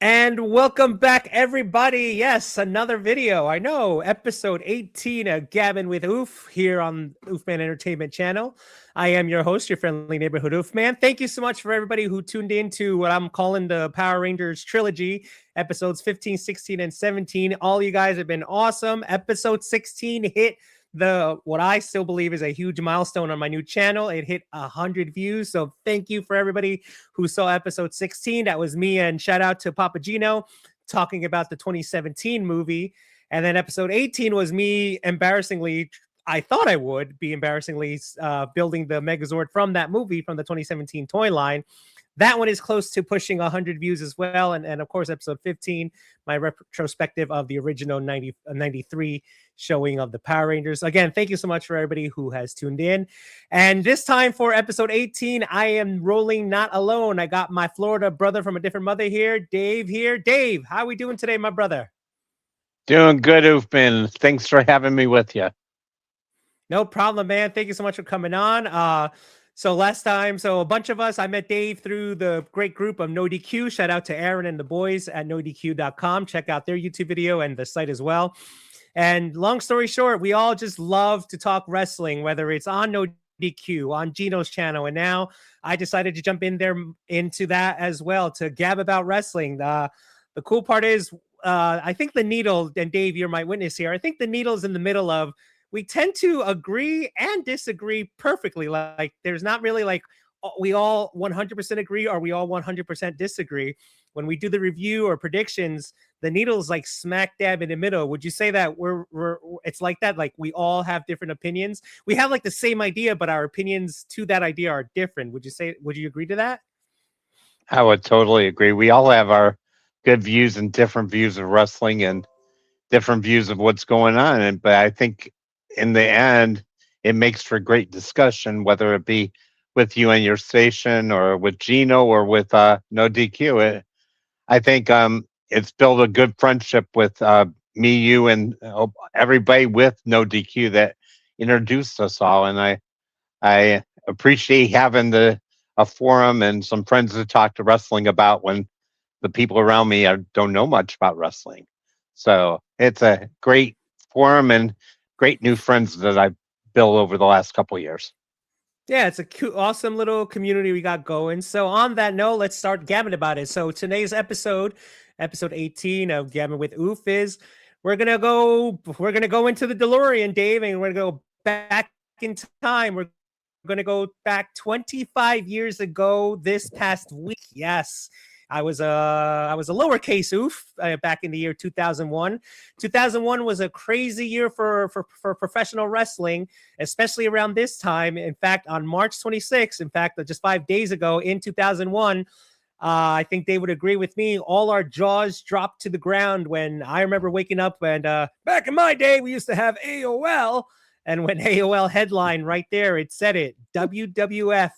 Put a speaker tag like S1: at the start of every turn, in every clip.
S1: And welcome back, everybody. Yes, another video. I know, episode 18 of Gabbin with Oof here on Oofman Entertainment Channel. I am your host, your friendly neighborhood Oofman. Thank you so much for everybody who tuned in to what I'm calling the Power Rangers trilogy, episodes 15, 16, and 17. All you guys have been awesome. Episode 16 hit what I still believe is a huge milestone on my new channel. It hit 100 views. So thank you for everybody who saw episode 16. That was me, and shout out to Papa Gino talking about the 2017 movie. And then episode 18 was me embarrassingly, I thought I would be embarrassingly building the Megazord from that movie from the 2017 toy line. That one is close to pushing 100 views as well. And of course, episode 15, my retrospective of the original 93 showing of the Power Rangers. Again, thank you so much for everybody who has tuned in. And this time for episode 18, I am rolling not alone. I got my Florida brother from a different mother here, Dave here. Dave, how are we doing today, my brother?
S2: Doing good, Oofman. Thanks for having me with you.
S1: No problem, man. Thank you so much for coming on. So last time, a bunch of us, I met Dave through the great group of No DQ. Shout out to Aaron and the boys at nodq.com. Check out their YouTube video and the site as well. And long story short, we all just love to talk wrestling, whether it's on No DQ, on Gino's channel. And now I decided to jump into that as well to gab about wrestling. The cool part is, I think the needle, and Dave, you're my witness here. I think the needle's in the middle of, we tend to agree and disagree perfectly. Like there's not really like we all 100% agree or we all 100% disagree. When we do the review or predictions, the needle's like smack dab in the middle. Would you say that it's like that? Like we all have different opinions. We have like the same idea, but our opinions to that idea are different. Would you agree to that?
S2: I would totally agree. We all have our good views and different views of wrestling and different views of what's going on. But I think in the end, it makes for great discussion, whether it be with you and your station or with Gino or with No DQ. I think it's built a good friendship with me, you, and everybody with No DQ that introduced us all. And I appreciate having a forum and some friends to talk to wrestling about when the people around me don't know much about wrestling. So it's a great forum and great new friends that I've built over the last couple of years.
S1: Yeah, it's a cute, awesome little community we got going. So on that note, let's start gabbing about it. So today's episode 18 of Gabbing with Oof is we're gonna go into the DeLorean, Dave, and we're gonna go back in time. We're gonna go back 25 years ago this past week. Yes. I was a lowercase Oof back in the year 2001. 2001 was a crazy year for professional wrestling, especially around this time. In fact, on March 26th, just 5 days ago in 2001, I think they would agree with me. All our jaws dropped to the ground when I remember waking up and back in my day, we used to have AOL. And when AOL headline right there, it said it, WWF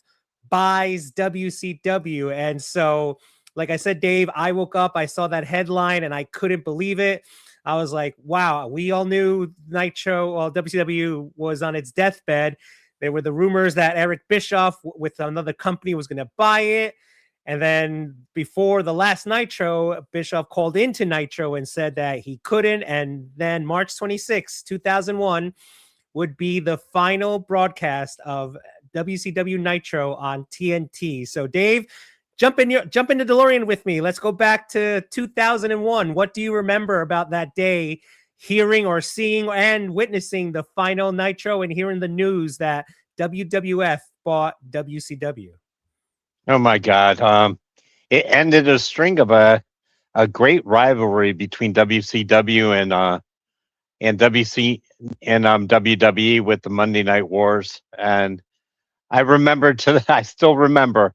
S1: buys WCW. And so, like I said, Dave, I woke up, I saw that headline and I couldn't believe it. I was like, wow, we all knew WCW was on its deathbed. There were the rumors that Eric Bischoff with another company was going to buy it. And then before the last Nitro, Bischoff called into Nitro and said that he couldn't. And then March 26, 2001 would be the final broadcast of WCW Nitro on TNT. So Dave, jump in the DeLorean with me. Let's go back to 2001. What do you remember about that day, hearing or seeing and witnessing the final Nitro and hearing the news that WWF bought WCW?
S2: Oh my God. It ended a string of a great rivalry between WCW and WWE with the Monday Night Wars. And I still remember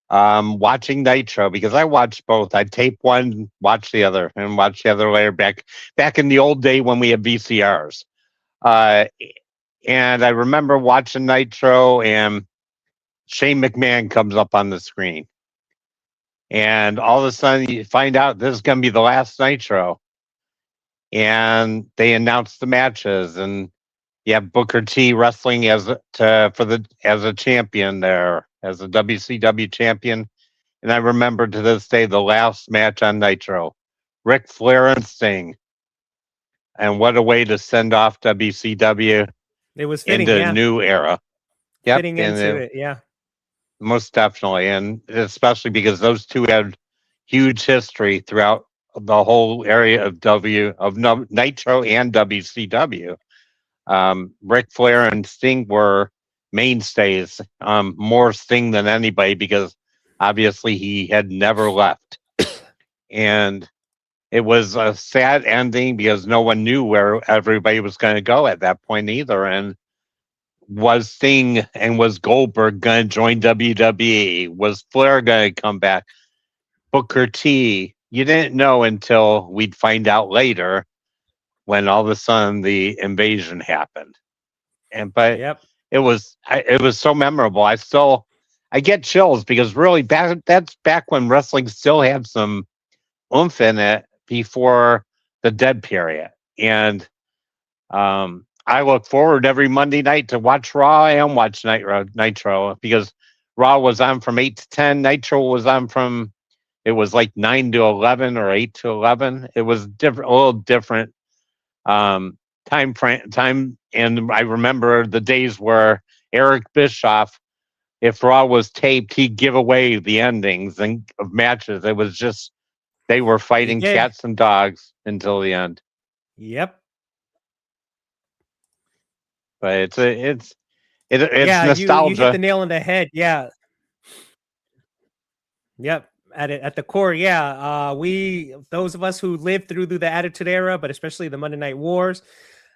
S2: watching Nitro because I watched both. I'd tape one, watch the other, and watch the other later back in the old day when we had VCRs. And I remember watching Nitro and Shane McMahon comes up on the screen. And all of a sudden you find out this is going to be the last Nitro. And they announced the matches, and you have Booker T wrestling as a champion there, as a WCW champion. And I remember to this day the last match on Nitro, Ric Flair and Sting. And what a way to send off WCW
S1: It was fitting,
S2: into a
S1: yeah.
S2: new era. Yep,
S1: Fitting
S2: and
S1: into it, yeah.
S2: most definitely, and especially because those two had huge history throughout the whole area of Nitro and WCW. Ric Flair and Sting were mainstays, more Sting than anybody because obviously he had never left. And it was a sad ending because no one knew where everybody was going to go at that point either. And was Sting and was Goldberg going to join WWE? Was Flair going to come back? Booker T? You didn't know until we'd find out later when all of a sudden the invasion happened. But
S1: Yep.
S2: it was so memorable. I get chills because really that's back when wrestling still had some oomph in it before the dead period. And I look forward every Monday night to watch Raw and watch Nitro because Raw was on from 8 to 10. Nitro was on from, it was like 9 to 11 or 8 to 11. It was different, a little different time. And I remember the days where Eric Bischoff, if Raw was taped, he'd give away the endings of matches. It was just, they were
S1: He
S2: fighting
S1: did.
S2: cats and dogs until the end.
S1: Yep.
S2: But it's
S1: Yeah, you hit the
S2: nostalgia.
S1: nail on the head. Yeah. Yep. At the core, yeah. Those of us who lived through the Attitude Era, but especially the Monday Night Wars.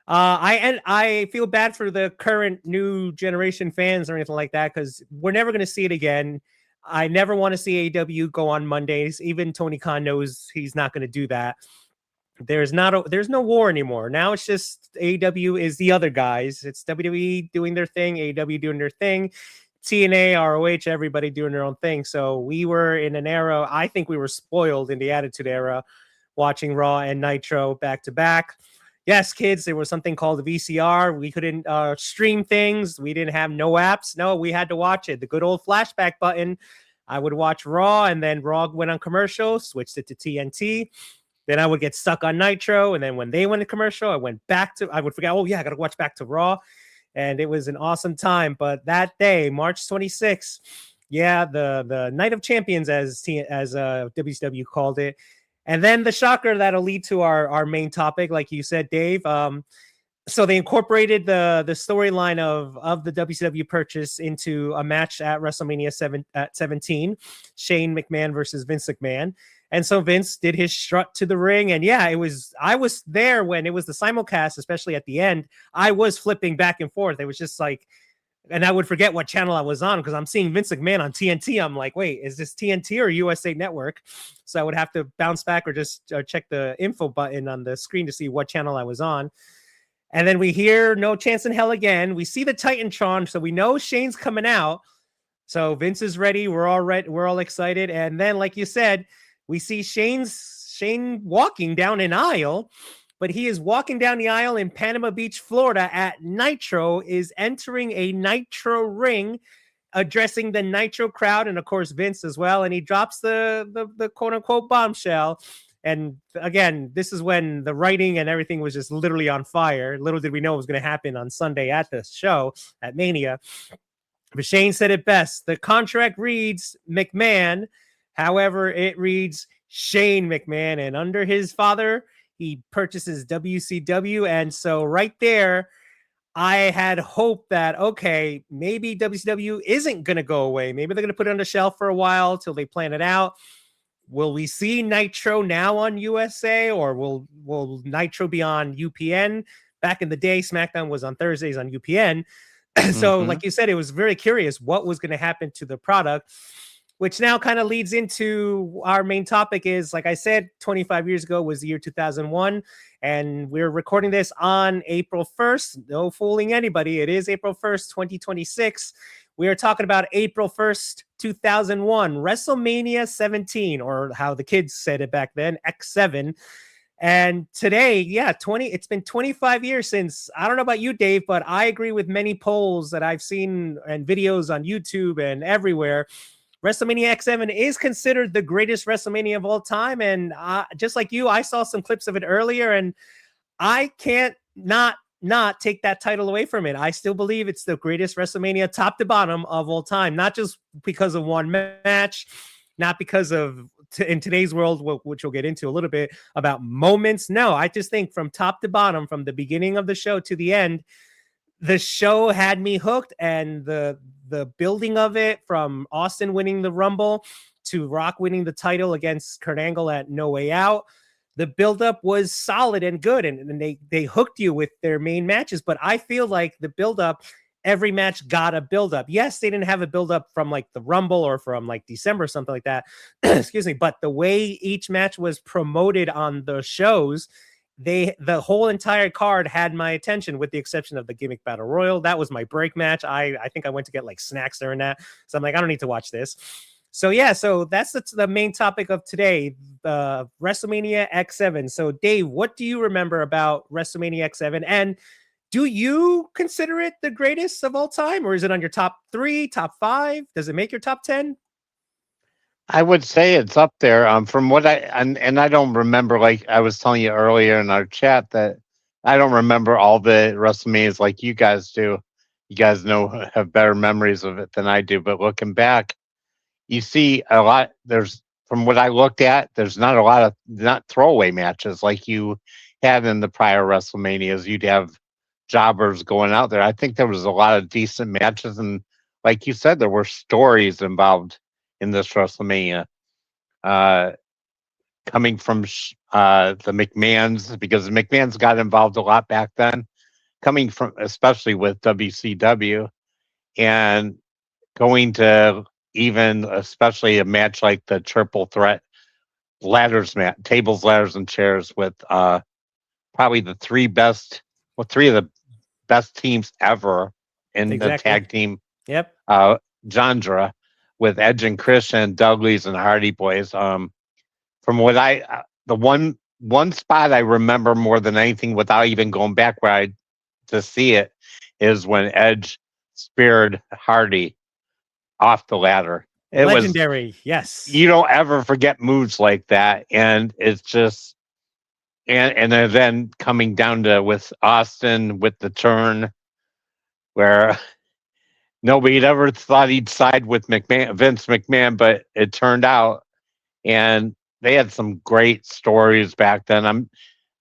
S1: I feel bad for the current new generation fans or anything like that because we're never going to see it again. I never want to see AEW go on Mondays. Even Tony Khan knows he's not going to do that. There's no war anymore. Now it's just AEW is the other guys. It's WWE doing their thing, AEW doing their thing, TNA, ROH, everybody doing their own thing. So we were in an era, I think we were spoiled in the Attitude Era, watching Raw and Nitro back to back. Yes, kids, there was something called the VCR. We couldn't stream things. We didn't have no apps. No, we had to watch it. The good old flashback button. I would watch Raw, and then Raw went on commercial, switched it to TNT. Then I would get stuck on Nitro, and then when they went to commercial, I would forget, oh yeah, I got to watch back to Raw. And it was an awesome time. But that day, March 26th, yeah, the Night of Champions, as WCW called it. And then the shocker that'll lead to our main topic, like you said, Dave. So they incorporated the storyline of the WCW purchase into a match at WrestleMania 17, Shane McMahon versus Vince McMahon. And so Vince did his strut to the ring. And yeah, I was there when it was the simulcast, especially at the end. I was flipping back and forth. It was just like, and I would forget what channel I was on because I'm seeing Vince McMahon on TNT. I'm like, wait, is this TNT or USA Network? So I would have to bounce back or just check the info button on the screen to see what channel I was on. And then we hear No Chance in Hell again. We see the Titantron, so we know Shane's coming out. So Vince is ready. We're all ready. We're all excited. And then, like you said, we see Shane walking down an aisle, but he is walking down the aisle in Panama Beach, Florida at Nitro, is entering a Nitro ring, addressing the Nitro crowd, and of course Vince as well. And he drops the quote unquote bombshell. And again, this is when the writing and everything was just literally on fire. Little did we know it was going to happen on Sunday at the show at Mania. But Shane said it best. The contract reads McMahon. However, it reads Shane McMahon. And under his father, he purchases WCW. And so right there, I had hope that, okay, maybe WCW isn't going to go away. Maybe they're going to put it on the shelf for a while till they plan it out. Will we see Nitro now on USA, or will Nitro be on UPN? Back in the day, SmackDown was on Thursdays on UPN. So, like you said, it was very curious what was going to happen to the product, which now kind of leads into our main topic is, like I said, 25 years ago was the year 2001, and we're recording this on April 1st. No fooling anybody. It is April 1st, 2026. We are talking about April 1st, 2001, WrestleMania 17, or how the kids said it back then, X7. And today, yeah, it's been 25 years since, I don't know about you, Dave, but I agree with many polls that I've seen and videos on YouTube and everywhere. WrestleMania X7 is considered the greatest WrestleMania of all time. And just like you, I saw some clips of it earlier, and I can't not take that title away from it. I still believe it's the greatest WrestleMania top to bottom of all time, not just because of one match, not because of in today's world, which we'll get into a little bit about moments. No, I just think from top to bottom, from the beginning of the show to the end, the show had me hooked, and the building of it, from Austin winning the Rumble to Rock winning the title against Kurt Angle at No Way Out, the buildup was solid and good, and they hooked you with their main matches. But I feel like the buildup, every match got a buildup. Yes, they didn't have a buildup from like the Rumble or from like December or something like that. Excuse me. But the way each match was promoted on the shows, the whole entire card had my attention, with the exception of the gimmick battle royal. That was my break match. I think I went to get like snacks during that. So I'm like, I don't need to watch this. So yeah, so that's the main topic of today, WrestleMania X7. So Dave, what do you remember about WrestleMania X7? And do you consider it the greatest of all time, or is it on your top 3, top 5? Does it make your top 10?
S2: I would say it's up there. From what and I don't remember, like I was telling you earlier in our chat, that I don't remember all the WrestleManias like you guys do. You guys have better memories of it than I do. But looking back, you see a lot. From what I looked at, there's not a lot of not throwaway matches like you had in the prior WrestleManias. You'd have jobbers going out there. I think there was a lot of decent matches, and like you said, there were stories involved in this WrestleMania, coming from the McMahons, because the McMahons got involved a lot back then, coming from especially with WCW, and going to even especially a match like the triple threat ladders match, tables, ladders, and chairs, with probably three of the best teams ever in the tag team.
S1: Yep.
S2: Genre, with Edge and Christian, Dudley's, and Hardy Boys. From what the one spot I remember more than anything, without even going back to see it, is when Edge speared Hardy off the ladder. It
S1: legendary. Yes.
S2: You don't ever forget moves like that, and it's just and then coming down to with Austin with the turn, where nobody had ever thought he'd side with Vince McMahon, but it turned out. And they had some great stories back then.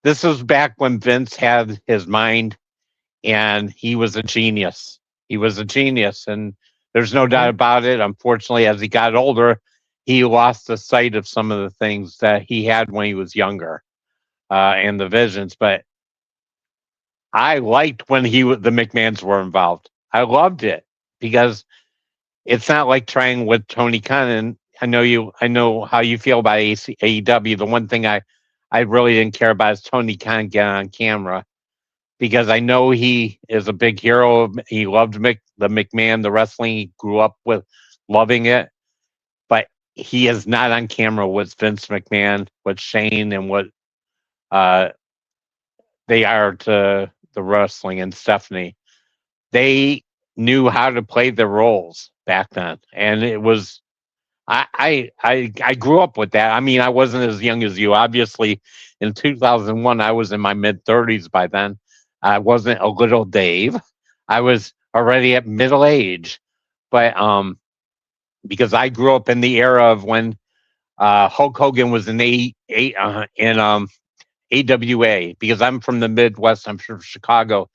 S2: This was back when Vince had his mind, and he was a genius. He was a genius, and there's no doubt about it. Unfortunately, as he got older, he lost the sight of some of the things that he had when he was younger, and the visions. But I liked when the McMahons were involved. I loved it, because it's not like trying with Tony Khan. And I know how you feel about AEW. The one thing I really didn't care about is Tony Khan getting on camera, because I know he is a big hero. He loved the McMahon, the wrestling. He grew up with loving it, but he is not on camera with Vince McMahon, with Shane, and what they are to the wrestling, and Stephanie. They knew how to play their roles back then, and it was I grew up with that. I mean, I wasn't as young as you. Obviously, in 2001, I was in my mid-30s by then. I wasn't a little Dave. I was already at middle age, but because I grew up in the era of when Hulk Hogan was in AWA, because I'm from the Midwest. I'm from Chicago,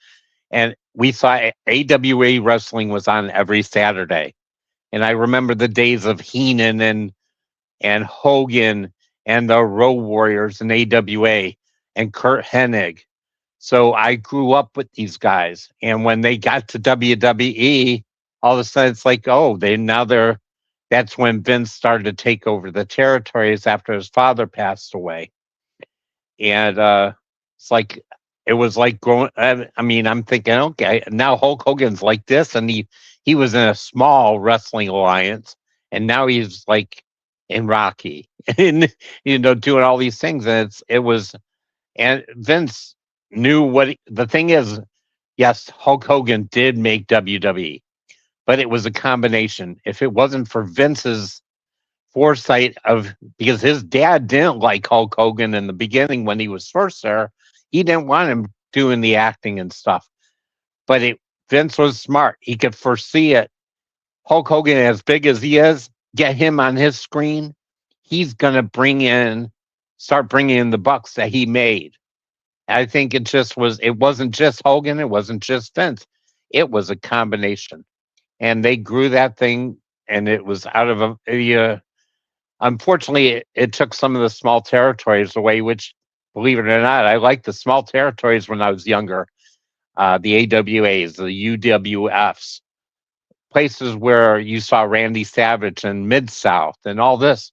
S2: and we saw AWA wrestling was on every Saturday. And I remember the days of Heenan and Hogan and the Road Warriors and AWA and Kurt Hennig. So I grew up with these guys. And when they got to WWE, all of a sudden it's like, oh, that's when Vince started to take over the territories after his father passed away. And it was like growing. I mean, I'm thinking, okay, now Hulk Hogan's like this, and he was in a small wrestling alliance, and now he's like in Rocky, and doing all these things, and and Vince knew what the thing is. Yes, Hulk Hogan did make WWE, but it was a combination. If it wasn't for Vince's foresight of, because his dad didn't like Hulk Hogan in the beginning when he was first there, he didn't want him doing the acting and stuff. But Vince was smart. He could foresee it. Hulk Hogan, as big as he is, get him on his screen. He's gonna start bringing in the bucks that he made. I think it just was. It wasn't just Hogan. It wasn't just Vince. It was a combination, and they grew that thing. And it was out of unfortunately, it took some of the small territories away. Which, believe it or not, I liked the small territories when I was younger. The AWAs, the UWFs, places where you saw Randy Savage and Mid South and all this.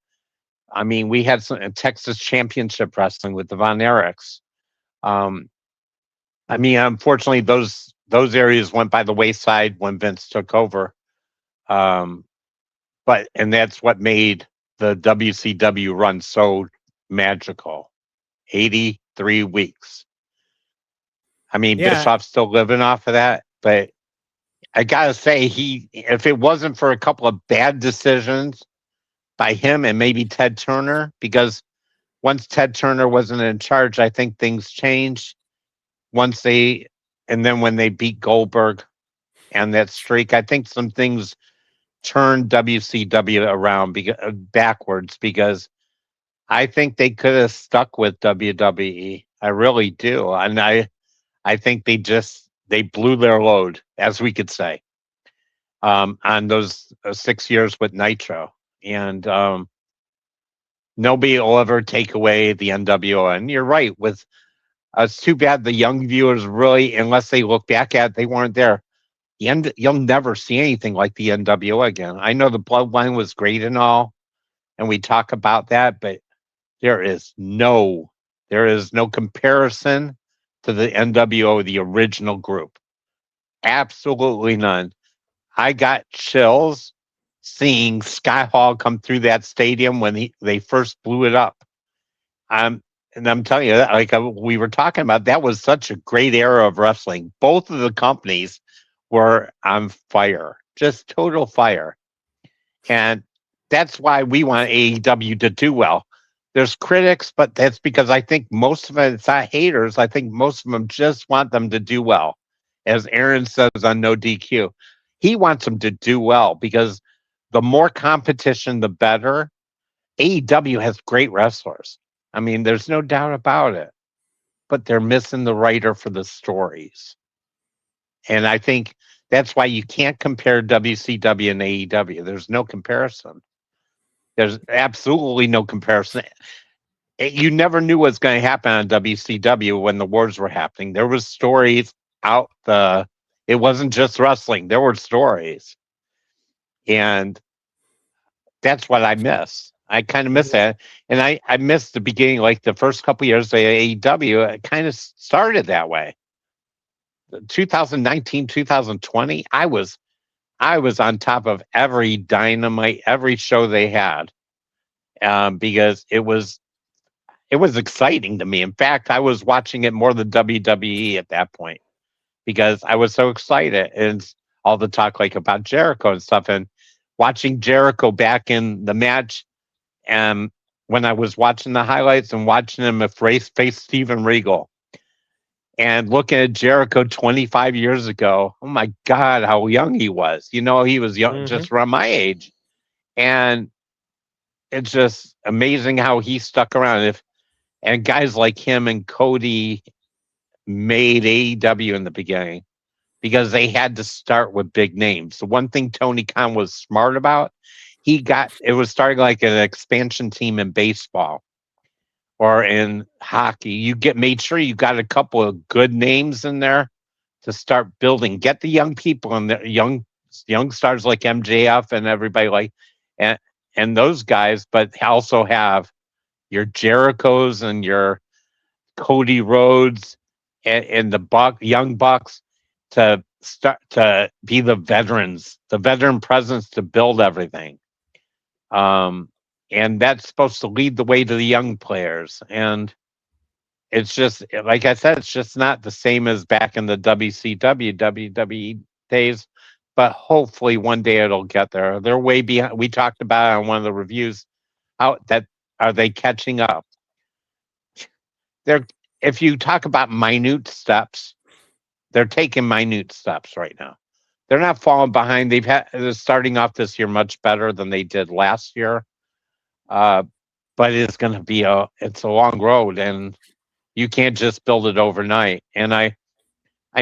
S2: I mean, we had some Texas Championship Wrestling with the Von Erichs. Um, I mean, unfortunately, those areas went by the wayside when Vince took over. Um, and that's what made the WCW run so magical. 83 weeks. I mean,
S1: Yeah.
S2: Bischoff's still living off of that, but I gotta say, if it wasn't for a couple of bad decisions by him and maybe Ted Turner, because once Ted Turner wasn't in charge, I think things changed. And then when they beat Goldberg and that streak, I think some things turned WCW around backwards, because I think they could have stuck with WWE. I really do. And I think they blew their load, as we could say, on those 6 years with Nitro. And nobody will ever take away the NWO. And you're right. It's too bad the young viewers really, unless they look back at it, they weren't there. You'll never see anything like the NWO again. I know the Bloodline was great and all, and we talk about that, but there is no comparison to the NWO, the original group. Absolutely none. I got chills seeing Scott Hall come through that stadium when they first blew it up. And I'm telling you, like we were talking about, that was such a great era of wrestling. Both of the companies were on fire, just total fire. And that's why we want AEW to do well. There's critics, but that's because I think most of it's not haters. I think most of them just want them to do well. As Aaron says on No DQ, he wants them to do well, because the more competition, the better. AEW has great wrestlers. I mean, there's no doubt about it, but they're missing the writer for the stories. And I think that's why you can't compare WCW and AEW. There's no comparison. There's absolutely no comparison. You never knew what's going to happen on WCW when the wars were happening. There was stories it wasn't just wrestling. There were stories. And that's what I miss. I kind of miss that. And I miss the beginning, like the first couple of years of AEW. It kind of started that way. 2019, 2020, I was on top of every Dynamite, every show they had, because it was exciting to me. In fact, I was watching it more than WWE at that point, because I was so excited, and all the talk like about Jericho and stuff, and watching Jericho back in the match. And when I was watching the highlights and watching him face Steven Regal, and looking at Jericho 25 years ago, oh my God, how young he was. He was young, just around my age. And it's just amazing how he stuck around. And guys like him and Cody made AEW in the beginning, because they had to start with big names. The one thing Tony Khan was smart about, it was starting like an expansion team in baseball or in hockey. Made sure you got a couple of good names in there to start building. Get the young people and the young stars like MJF and everybody and those guys, but also have your Jerichos and your Cody Rhodes and the young Bucks to start to be the veteran presence to build everything. And that's supposed to lead the way to the young players. And it's just, like I said, it's just not the same as back in the WCW, WWE days. but hopefully one day it'll get there. They're way behind. We talked about it on one of the reviews. How that are they catching up? They're if you talk about minute steps, they're taking minute steps right now. They're not falling behind. They're starting off this year much better than they did last year. Uh, but it's going to be it's a long road, and you can't just build it overnight. And I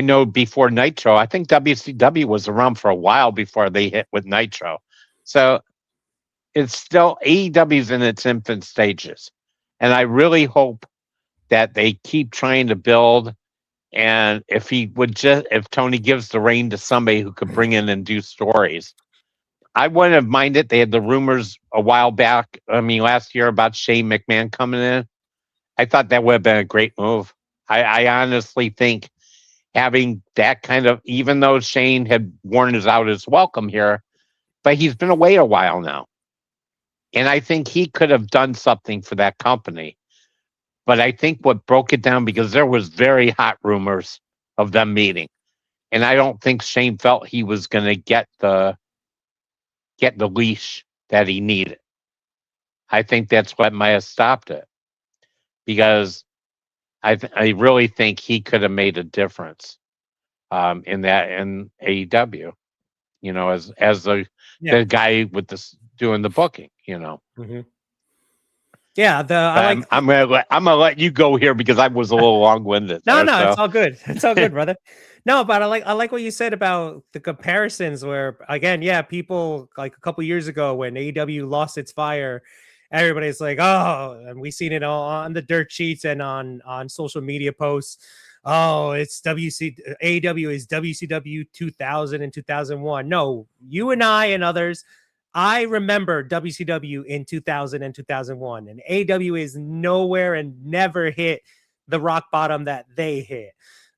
S2: know before Nitro, I think WCW was around for a while before they hit with Nitro. So it's still AEW's in its infant stages. And I really hope that they keep trying to build. And if Tony gives the reign to somebody who could bring in and do stories, I wouldn't have minded. They had the rumors a while back. I mean, last year about Shane McMahon coming in. I thought that would have been a great move. I honestly think having that kind of, even though Shane had worn us out his welcome here, but he's been away a while now. And I think he could have done something for that company. But I think what broke it down, because there was very hot rumors of them meeting. And I don't think Shane felt he was going to get the leash that he needed. I think that's what might have stopped it. Because I really think he could have made a difference in AEW, as the guy with this doing the booking,
S1: Mm-hmm. Yeah,
S2: I'm gonna let you go here because I was a little long-winded.
S1: No, it's all good. It's all good, brother. No, but I like what you said about the comparisons where, again, people like a couple years ago when AEW lost its fire, everybody's like, oh, and we seen it all on the dirt sheets and on social media posts. Oh, it's AEW is WCW 2000 and 2001. No, you and I and others, I remember WCW in 2000 and 2001, and AEW is nowhere and never hit the rock bottom that they hit.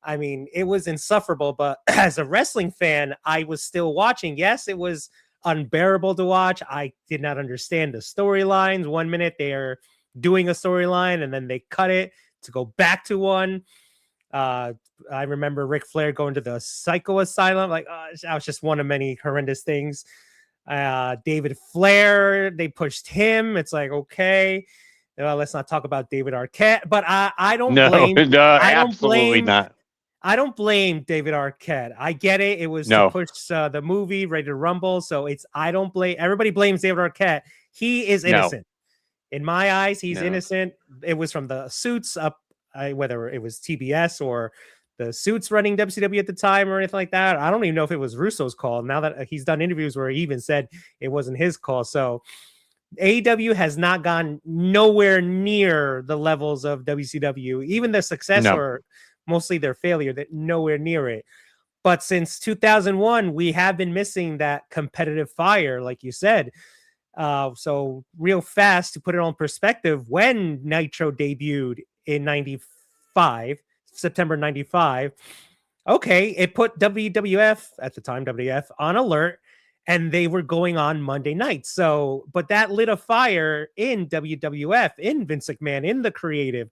S1: I mean, it was insufferable, but as a wrestling fan, I was still watching. Yes, it was unbearable to watch. I did not understand the storylines. 1 minute they're doing a storyline and then they cut it to go back to one. I remember Ric Flair going to the psycho asylum. Like, that was just one of many horrendous things. David Flair, they pushed him. It's like, okay, let's not talk about David Arquette, but I don't blame.
S2: No, absolutely not.
S1: I don't blame David Arquette. I get it. It was to push the movie Ready to Rumble. So I don't blame. Everybody blames David Arquette. He is innocent. In my eyes, he's innocent. It was from the suits up, whether it was TBS or the suits running WCW at the time or anything like that. I don't even know if it was Russo's call. Now that he's done interviews where he even said it wasn't his call. So AEW has not gone nowhere near the levels of WCW. Even their success or mostly their failure, that nowhere near it. But since 2001, we have been missing that competitive fire, like you said. So real fast, to put it on perspective, when Nitro debuted in 95, September 95, okay, it put WWF, at the time WWF, on alert, and they were going on Monday night. So, but that lit a fire in WWF, in Vince McMahon, in the creative.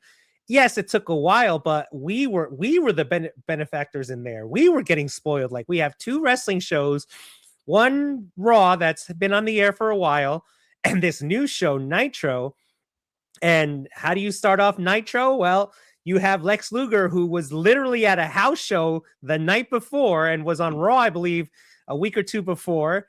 S1: Yes, it took a while, but we were the benefactors in there. We were getting spoiled. Like, we have two wrestling shows, one Raw that's been on the air for a while, and this new show, Nitro. And how do you start off Nitro? Well, you have Lex Luger, who was literally at a house show the night before and was on Raw, I believe, a week or two before.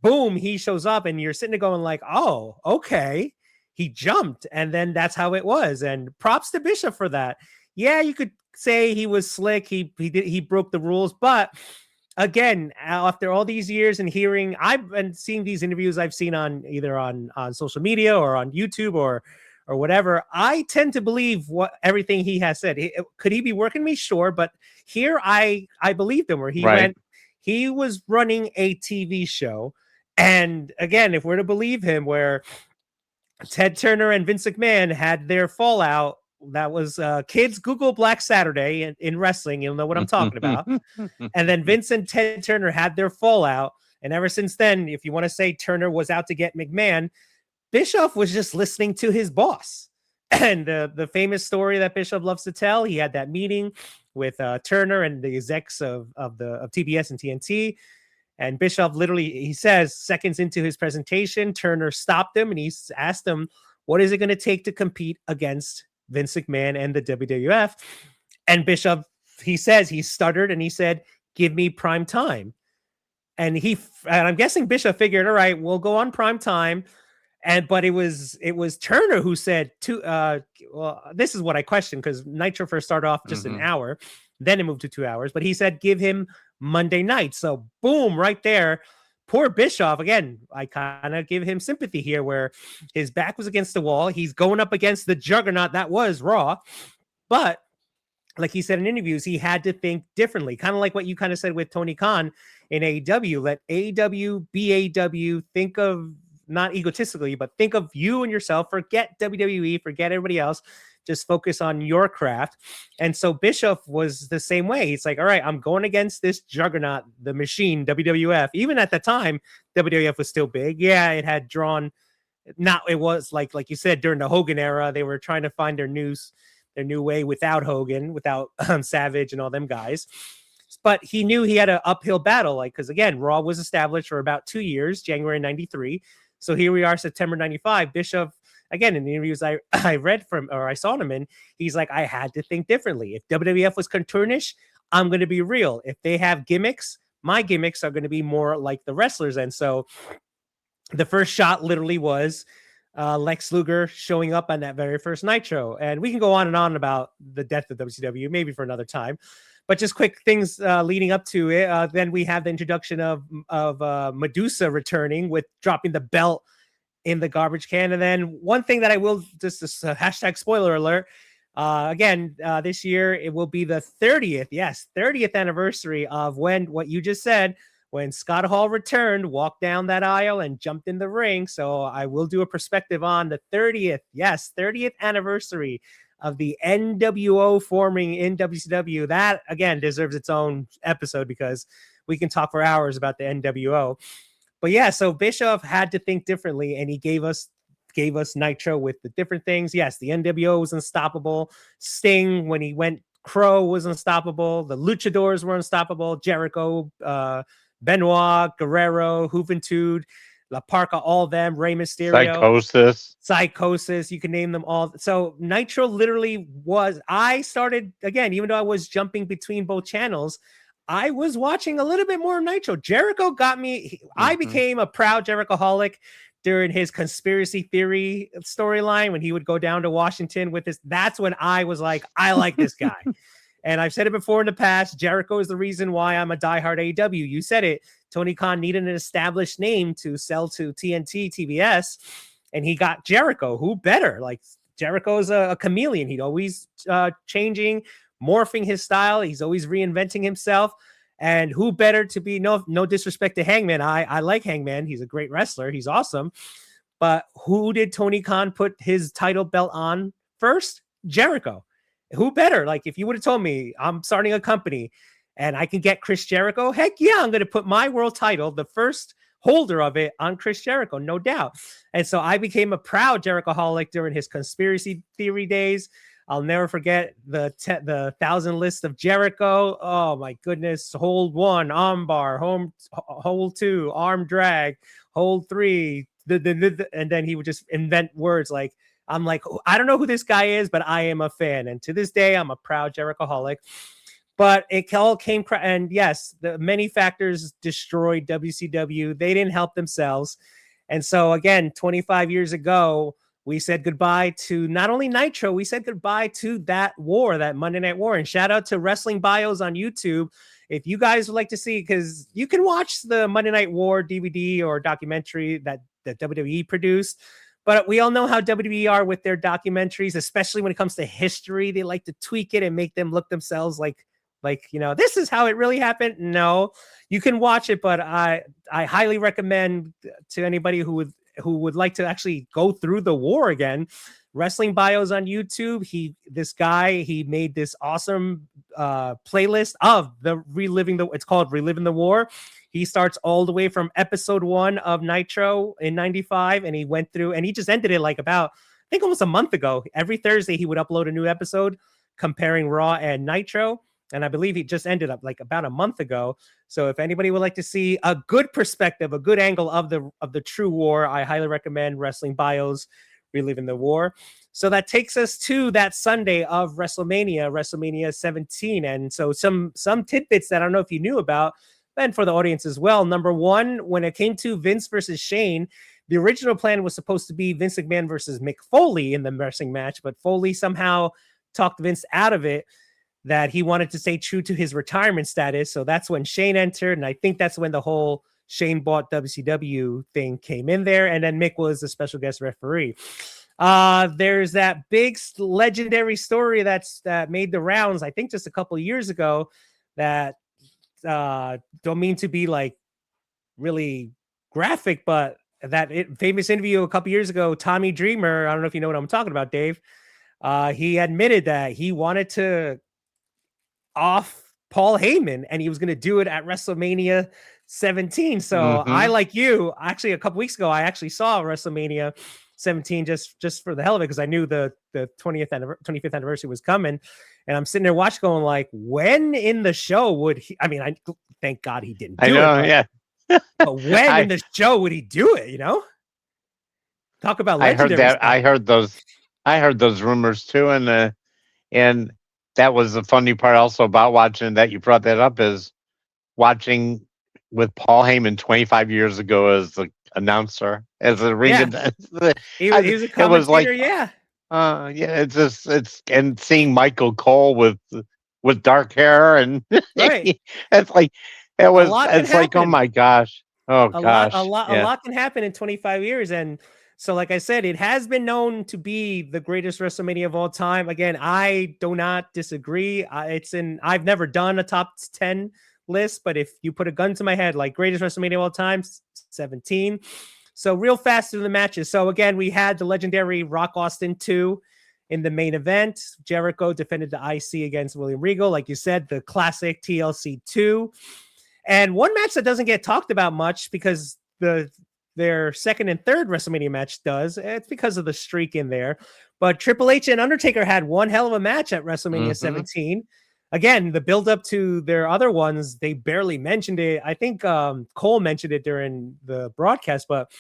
S1: Boom, he shows up, and you're sitting there going like, oh, okay. He jumped, and then that's how it was. And props to Bishop for that. Yeah, you could say he was slick. He broke the rules, but again, after all these years and hearing, I've been seeing these interviews I've seen on either on social media or on YouTube or whatever. I tend to believe everything he has said. Could he be working me? Sure, but here I believed him. Where he went, he was running a TV show, and again, if we're to believe him, where Ted Turner and Vince McMahon had their fallout. That was kids Google Black Saturday in wrestling. You'll know what I'm talking about. And then Vince and Ted Turner had their fallout. And ever since then, if you want to say Turner was out to get McMahon, Bischoff was just listening to his boss. And the famous story that Bischoff loves to tell, he had that meeting with Turner and the execs of TBS and TNT. And Bischoff literally, he says, seconds into his presentation, Turner stopped him and he asked him, what is it going to take to compete against Vince McMahon and the WWF? And Bischoff, he says, he stuttered and he said, give me prime time. And I'm guessing Bischoff figured, all right, we'll go on prime time. But it was Turner who said well, this is what I questioned, because Nitro first started off just an hour, then it moved to 2 hours, but he said give him Monday night. So boom, right there. Poor Bischoff. Again, I kind of give him sympathy here, where his back was against the wall. He's going up against the juggernaut that was Raw, but like he said in interviews, he had to think differently. Kind of like what you kind of said with Tony Khan in AEW. Let AEW be AEW. Think of, not egotistically, but think of you and yourself. Forget WWE, forget everybody else. Just focus on your craft. And so Bischoff was the same way. He's like, all right, I'm going against this juggernaut, the machine, WWF. Even at the time, WWF was still big. Yeah, it had drawn. Not, it was like you said, during the Hogan era, they were trying to find their new way without Hogan, without Savage and all them guys. But he knew he had an uphill battle, like, because again, Raw was established for about 2 years, January 93. So here we are, September 95. Bischoff, again, in the interviews I read from, or I saw him in, he's like, I had to think differently. If WWF was cartoonish, I'm going to be real. If they have gimmicks, my gimmicks are going to be more like the wrestlers. And so the first shot literally was Lex Luger showing up on that very first Nitro. And we can go on and on about the death of WCW, maybe for another time. But just quick things leading up to it. Then we have the introduction of Medusa returning with dropping the belt in the garbage can. And then one thing that I will just hashtag spoiler alert. Again, this year it will be the 30th anniversary of what you just said, when Scott Hall returned, walked down that aisle and jumped in the ring. So I will do a perspective on the 30th anniversary of the NWO forming in WCW. That, again, deserves its own episode, because we can talk for hours about the NWO. But yeah, so Bischoff had to think differently, and he gave us Nitro with the different things. Yes, the NWO was unstoppable. Sting, when he went Crow, was unstoppable. The Luchadors were unstoppable. Jericho, Benoit, Guerrero, Juventud, La Parca, all of them, Rey Mysterio, Psychosis, you can name them all. So Nitro literally was, I started, again, even though I was jumping between both channels, I was watching a little bit more Nitro. Jericho got me, I became a proud Jerichoholic during his conspiracy theory storyline, when he would go down to Washington with this. That's when I was like, I like this guy. And I've said it before in the past, Jericho is the reason why I'm a diehard AEW. You said it. Tony Khan needed an established name to sell to TNT, TBS, and he got Jericho. Who better? Like, Jericho is a chameleon. He's always changing, morphing his style. He's always reinventing himself. And who better to be, no disrespect to Hangman. I like Hangman. He's a great wrestler. He's awesome. But who did Tony Khan put his title belt on first? Jericho. Who better? Like, if you would have told me I'm starting a company and I can get Chris Jericho, heck yeah, I'm going to put my world title, the first holder of it, on Chris Jericho, no doubt. And so I became a proud Jerichoholic during his conspiracy theory days. I'll never forget the 1,000 list of Jericho. Oh my goodness. Hold 1, armbar, hold 2, arm drag, hold 3. And then he would just invent words like, I'm like, I don't know who this guy is, but I am a fan. And to this day, I'm a proud Jerichoholic. But it all came, and yes, the many factors destroyed WCW. They didn't help themselves. And so again, 25 years ago, we said goodbye to not only Nitro, we said goodbye to that war, that Monday Night War. And shout out to Wrestling Bios on YouTube. If you guys would like to see, because you can watch the Monday Night War DVD or documentary that WWE produced. But we all know how WWE are with their documentaries, especially when it comes to history. They like to tweak it and make them look themselves like, this is how it really happened. No, you can watch it, but I highly recommend to anybody who would like to actually go through the war again. Wrestling Bios on YouTube. He made this awesome playlist of it's called Reliving the War. He starts all the way from episode 1 of Nitro in 95, and he went through, and he just ended it like about, I think, almost a month ago. Every Thursday he would upload a new episode comparing Raw and Nitro. and I believe he just ended up like about a month ago. So if anybody would like to see a good perspective, a good angle of the true war, I highly recommend Wrestling Bios Reliving the War. So that takes us to that Sunday of WrestleMania 17. And so some tidbits that I don't know if you knew about, and for the audience as well. Number one, when it came to Vince versus Shane, the original plan was supposed to be Vince McMahon versus Mick Foley in the wrestling match, but Foley somehow talked Vince out of it, that he wanted to stay true to his retirement status. So that's when Shane entered, and I think that's when the whole Shane bought WCW thing came in there, and then Mick was the special guest referee. There's that big legendary story that made the rounds, I think just a couple of years ago, that don't mean to be like really graphic, but that famous interview a couple years ago, Tommy Dreamer, I don't know if you know what I'm talking about, Dave. He admitted that he wanted to off Paul Heyman, and he was going to do it at WrestleMania 17. So I, like you, actually a couple weeks ago, I actually saw WrestleMania 17 just for the hell of it, because I knew the 25th anniversary was coming, and I'm sitting there watching, going like, when in the show would he? I mean, I thank God he didn't do it.
S2: Yeah.
S1: But when in the show would he do it? You know, talk about legendary.
S2: I heard those rumors too, and that was the funny part also about watching that. You brought that up, is watching with Paul Heyman 25 years ago as the announcer, as a ring announcer.
S1: He was a commentator,
S2: and seeing Michael Cole with dark hair, and
S1: right.
S2: it's like oh my gosh. Oh gosh.
S1: A lot can happen in 25 years. And so, like I said, it has been known to be the greatest WrestleMania of all time. Again, I do not disagree. I've never done a top 10 list, but if you put a gun to my head, like greatest WrestleMania of all time, 17. So real fast through the matches. So again, we had the legendary Rock Austin 2 in the main event. Jericho defended the IC against William Regal. Like you said, the classic TLC 2. And one match that doesn't get talked about much, because their second and third WrestleMania match does. It's because of the streak in there. But Triple H and Undertaker had one hell of a match at WrestleMania 17. Again, the build up to their other ones, they barely mentioned it. I think Cole mentioned it during the broadcast, but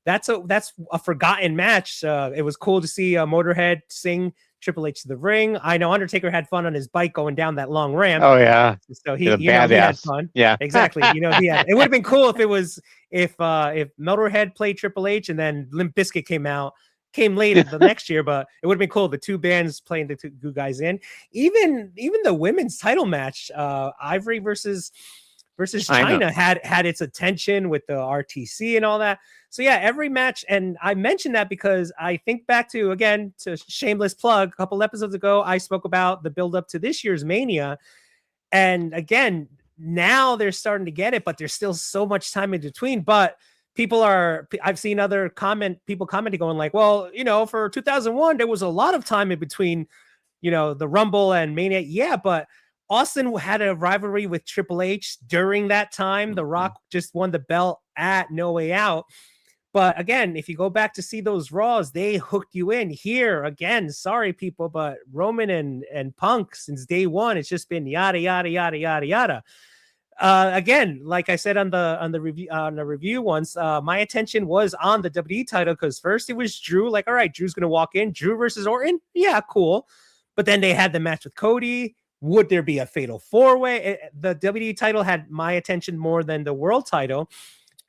S1: that's a forgotten match. It was cool to see Motorhead sing Triple H to the ring. I know Undertaker had fun on his bike going down that long ramp.
S2: Oh yeah,
S1: so he had fun.
S2: Yeah,
S1: exactly. It would have been cool if Motorhead played Triple H and then Limp Bizkit came later the next year, but it would have been cool. The two bands playing the two guys in. Even the women's title match, Ivory versus China had its attention with the RTC and all that. So yeah, every match, and I mentioned that because I think back to shameless plug, a couple episodes ago, I spoke about the build up to this year's Mania. And again, now they're starting to get it, but there's still so much time in between. But I've seen other people commenting going like, well, for 2001, there was a lot of time in between, the Rumble and Mania. Yeah, but Austin had a rivalry with Triple H during that time. The Rock just won the belt at No Way Out. But again, if you go back to see those Raws, they hooked you in. Here again, sorry people, but Roman and Punk since day one, it's just been yada yada yada yada yada. Again, like I said on the review once, my attention was on the WWE title, because first it was Drew. Like, all right, Drew's gonna walk in, Drew versus Orton. Yeah, cool. But then they had the match with Cody. Would there be a fatal 4-way? The WWE title had my attention more than the world title.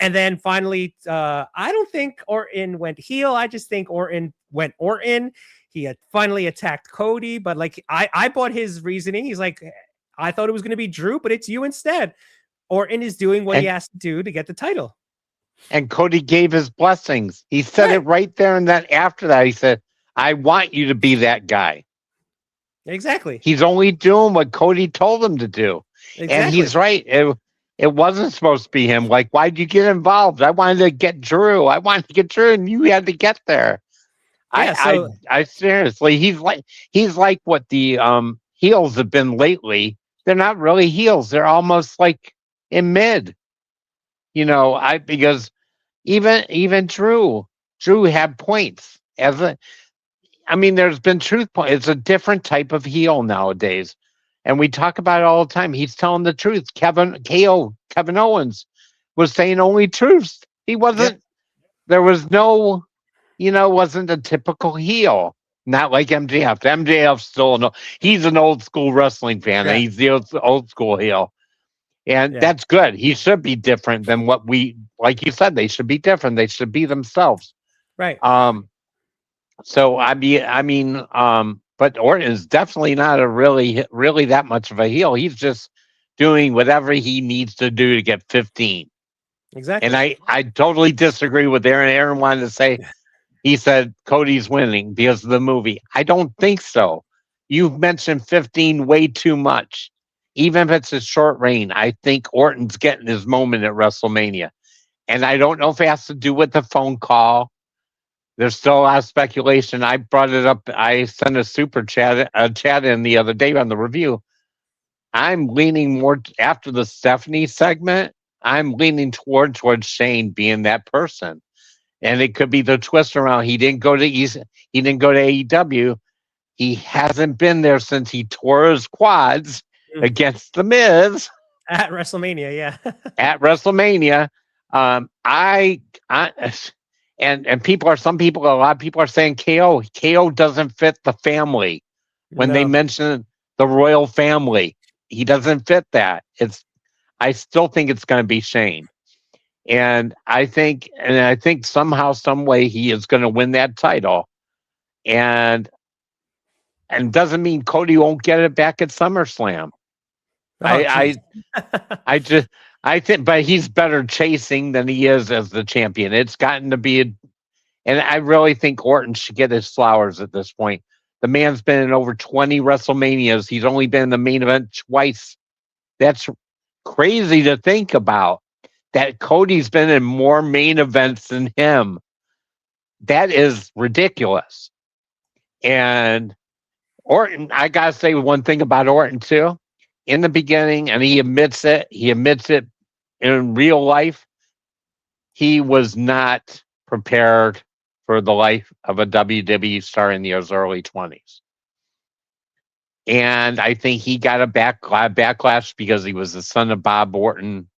S1: And then finally, I don't think Orton went heel. I just think Orton went Orton. He had finally attacked Cody, but like I bought his reasoning. He's like, I thought it was going to be Drew, but it's you instead. Orton is doing what he has to do to get the title.
S2: And Cody gave his blessings. He said it right there, and then after that, he said, I want you to be that guy.
S1: Exactly.
S2: He's only doing what Cody told him to do. Exactly. And he's right. It wasn't supposed to be him. Like, why'd you get involved? I wanted to get Drew. And you had to get there. Yeah, I seriously, he's like what the heels have been lately. They're not really heels. They're almost like in mid. Because even Drew had points there's been truth points. It's a different type of heel nowadays. And we talk about it all the time. He's telling the truth. Kevin Owens was saying only truths. He
S1: Yeah.
S2: wasn't, there was no, wasn't a typical heel. Not like MJF. MJF's still he's an old school wrestling fan. And
S1: Yeah.
S2: he's the old school heel. And
S1: Yeah.
S2: that's good. He should be different than what like you said, they should be different. They should be themselves.
S1: Right.
S2: So but Orton is definitely not a really that much of a heel. He's just doing whatever he needs to do to get 15. And
S1: Exactly.
S2: I totally disagree with Aaron. Aaron wanted to say he said Cody's winning because of the movie. I don't think so. You've mentioned 15 way too much. Even if it's a short reign, I think Orton's getting his moment at WrestleMania. And I don't know if it has to do with the phone call. There's still a lot of speculation. I brought it up. I sent a super chat in the other day on the review. I'm leaning more after the Stephanie segment. I'm leaning towards Shane being that person, and it could be the twist around. He didn't go to He didn't go to AEW. He hasn't been there since he tore his quads against the Miz
S1: At WrestleMania. Yeah.
S2: at WrestleMania. I and a lot of people are saying KO doesn't fit the family. When they
S1: No.
S2: mention the royal family, he doesn't fit that. I still think it's going to be Shane. And I think somehow, some way he is going to win that title. And doesn't mean Cody won't get it back at SummerSlam.
S1: Oh, geez.
S2: I think, but he's better chasing than he is as the champion. It's gotten to be, and I really think Orton should get his flowers at this point. The man's been in over 20 WrestleManias. He's only been in the main event twice. That's crazy to think about. That Cody's been in more main events than him. That is ridiculous. And Orton, I gotta say one thing about Orton too. In the beginning, and he admits it in real life, he was not prepared for the life of a WWE star in his early 20s. And I think he got a backlash because he was the son of Bob Orton,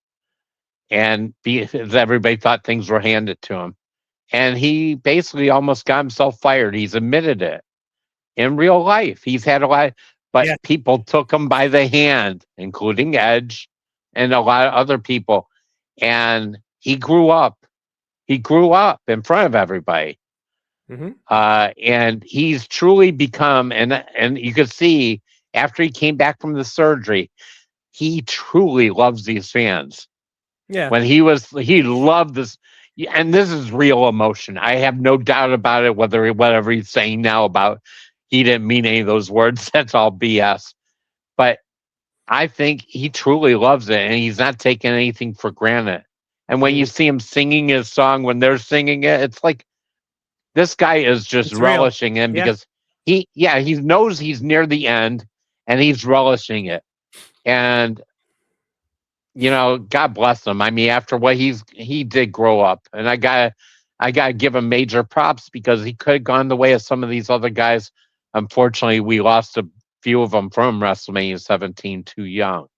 S2: and everybody thought things were handed to him. And he basically almost got himself fired. He's admitted it. In real life, he's had a lot, but
S1: Yeah.
S2: people took him by the hand, including Edge and a lot of other people. And he grew up. He grew up in front of everybody.
S1: Mhm.
S2: And he's truly become, and you could see after he came back from the surgery, he truly loves these fans.
S1: Yeah.
S2: When he loved this, and this is real emotion. I have no doubt about it. Whatever he's saying now about he didn't mean any of those words, that's all BS. But I think he truly loves it, and he's not taking anything for granted. And when you see him singing his song when they're singing it, it's like this guy is just
S1: It's real.
S2: relishing it
S1: Yeah.
S2: because he knows he's near the end and he's relishing it. And God bless him. I mean, after what he did grow up, and I gotta give him major props because he could have gone the way of some of these other guys. Unfortunately, we lost a few of them from WrestleMania 17 too young,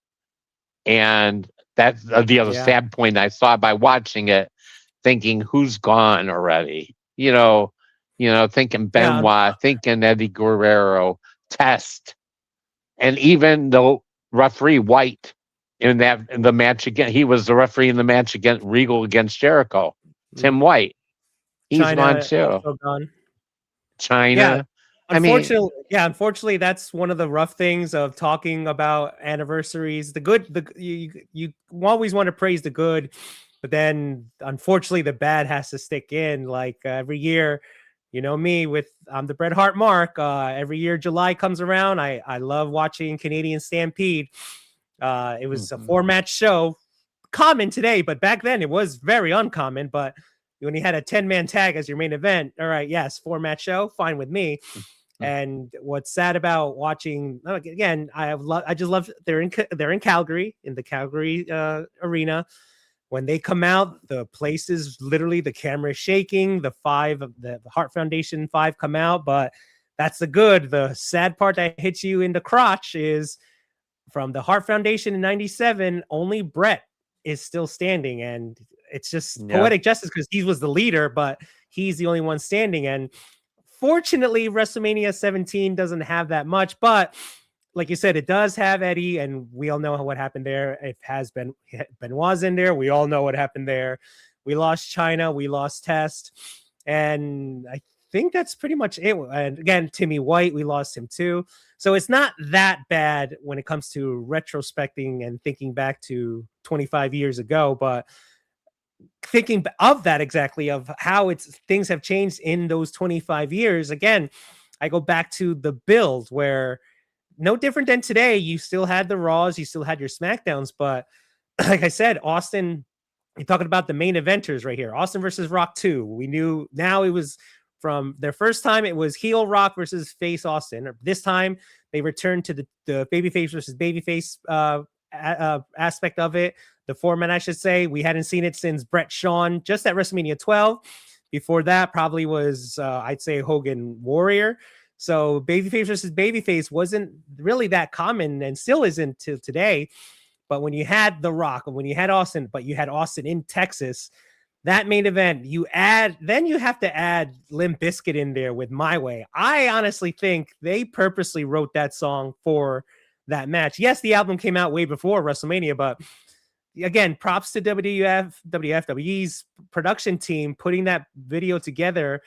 S2: and that's the other sad point I saw by watching it, thinking who's gone already. Thinking Benoit, thinking Eddie Guerrero, Test, and even the referee White in the match again. He was the referee in the match against Regal against Jericho. Tim White, he's gone too.
S1: Gone.
S2: China.
S1: Yeah.
S2: Unfortunately,
S1: unfortunately, that's one of the rough things of talking about anniversaries. The good, you always want to praise the good, but then unfortunately the bad has to stick in. Like every year, me with the Bret Hart mark. Every year July comes around, I love watching Canadian Stampede. It was a 4-match show, common today, but back then it was very uncommon. But when you had a 10-man tag as your main event, all right, yes, 4-match show, fine with me. And what's sad about watching again, I just love they're in Calgary, in the Calgary arena. When they come out, the place is literally, the camera is shaking. The Heart Foundation 5 come out, but that's the good. The sad part that hits you in the crotch is from the Hart Foundation in 97, only Brett is still standing. And it's just poetic justice because he was the leader, but he's the only one standing. And fortunately, WrestleMania 17 doesn't have that much, but like you said, it does have Eddie, and we all know what happened there. It has been Benoit's in there. We all know what happened there. We lost China. We lost Test. And I think that's pretty much it. And again, Timmy White, we lost him too. So it's not that bad when it comes to retrospecting and thinking back to 25 years ago, but thinking of that exactly of how things have changed in those 25 years. Again, I go back to the build where no different than today. You still had the Raws, you still had your SmackDowns, but like I said, Austin, you're talking about the main eventers right here. Austin versus Rock 2. We knew now it was from their first time, it was heel Rock versus face Austin. This time they returned to the babyface versus babyface aspect of it. The format, I should say. We hadn't seen it since Brett Shawn, just at WrestleMania 12. Before that, probably was, I'd say, Hogan Warrior. So babyface versus babyface wasn't really that common and still isn't till today. But when you had The Rock and when you had Austin, but you had Austin in Texas, that main event, then you have to add Limp Bizkit in there with My Way. I honestly think they purposely wrote that song for that match. Yes, the album came out way before WrestleMania, but again, props to WWE's production team putting that video together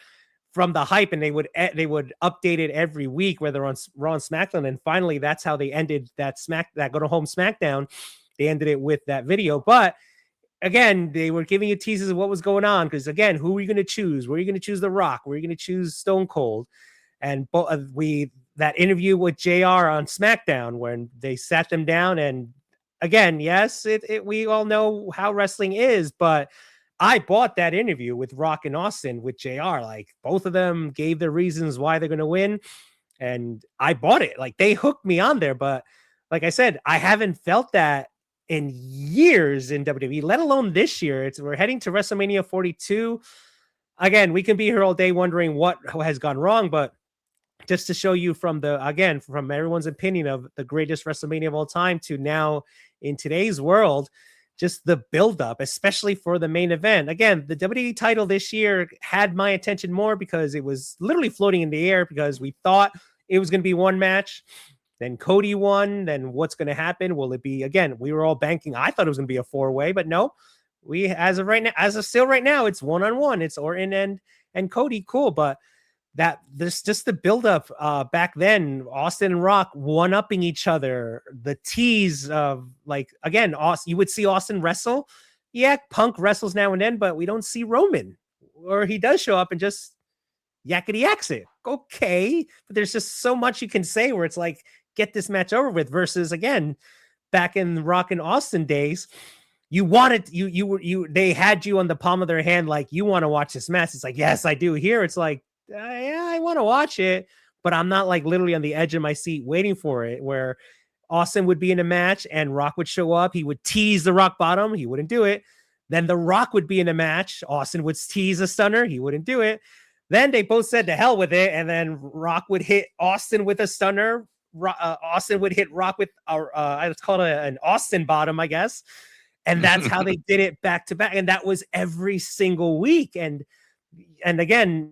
S1: from the hype, and they would update it every week, whether on Raw and SmackDown. And finally, that's how they ended that go to home SmackDown. They ended it with that video. But again, they were giving you teases of what was going on. Because again, who are you going to choose? Were you going to choose The Rock? Were you going to choose Stone Cold? And that interview with JR on SmackDown when they sat them down, and again, yes, we all know how wrestling is, but I bought that interview with Rock and Austin with JR. Like, both of them gave their reasons why they're going to win, and I bought it. Like, they hooked me on there. But like I said, I haven't felt that in years in WWE, let alone this year. We're heading to WrestleMania 42. Again, we can be here all day wondering what has gone wrong, but just to show you from everyone's opinion of the greatest WrestleMania of all time to now in today's world, just the buildup, especially for the main event. Again, the WWE title this year had my attention more because it was literally floating in the air because we thought it was going to be one match. Then Cody won. Then what's going to happen? Will it be, again, we were all banking. I thought it was going to be a 4-way, but no, as of right now, it's one-on-one. It's Orton and Cody. Cool. But that there's just the buildup back then, Austin and Rock one-upping each other, the tease of, like, again, you would see Austin wrestle. Yeah, Punk wrestles now and then, but we don't see Roman, or he does show up and just yakety yaks it. Okay, but there's just so much you can say where it's like, get this match over with, versus again, back in Rock and Austin days, you wanted, they had you on the palm of their hand, like, you want to watch this match. It's like, yes, I do. Here it's like, yeah, I want to watch it, but I'm not like literally on the edge of my seat waiting for it, where Austin would be in a match and Rock would show up. He would tease the Rock bottom. He wouldn't do it. Then the Rock would be in a match. Austin would tease a stunner. He wouldn't do it. Then they both said to hell with it. And then Rock would hit Austin with a stunner. Austin would hit Rock with, it's called an Austin bottom, I guess. And that's how they did it back to back. And that was every single week. And again,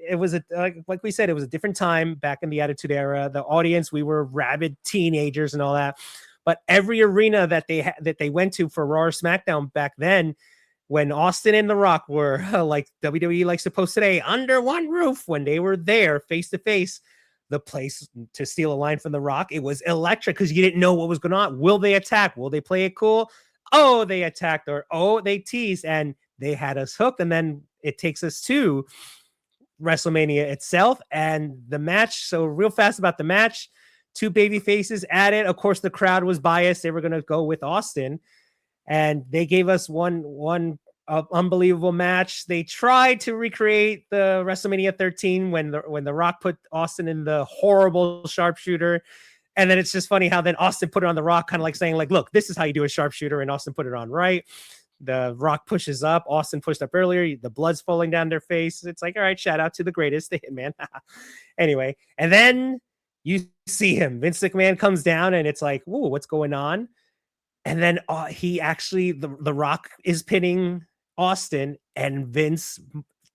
S1: it was like we said, it was a different time back in the Attitude Era. The audience, we were rabid teenagers and all that. But every arena that they went to for Raw or SmackDown back then, when Austin and The Rock were like WWE likes to post today, under one roof, when they were there face to face, the place, to steal a line from The Rock, it was electric because you didn't know what was going on. Will they attack? Will they play it cool? Oh, they attacked, or oh, they teased, and they had us hooked. And then it takes us to WrestleMania itself and the match. So real fast about the match, two baby faces added. Of course, the crowd was biased. They were going to go with Austin, and they gave us one unbelievable match. They tried to recreate the WrestleMania 13 when the Rock put Austin in the horrible sharpshooter. And then it's just funny how then Austin put it on The Rock, kind of like saying, like, look, this is how you do a sharpshooter. And Austin put it on right. The Rock pushes up. Austin pushed up earlier. The blood's falling down their face. It's like, all right, shout out to the greatest, the Hitman. Anyway, and then you see him. Vince McMahon comes down, and it's like, ooh, what's going on? And then he actually, the Rock is pinning Austin, and Vince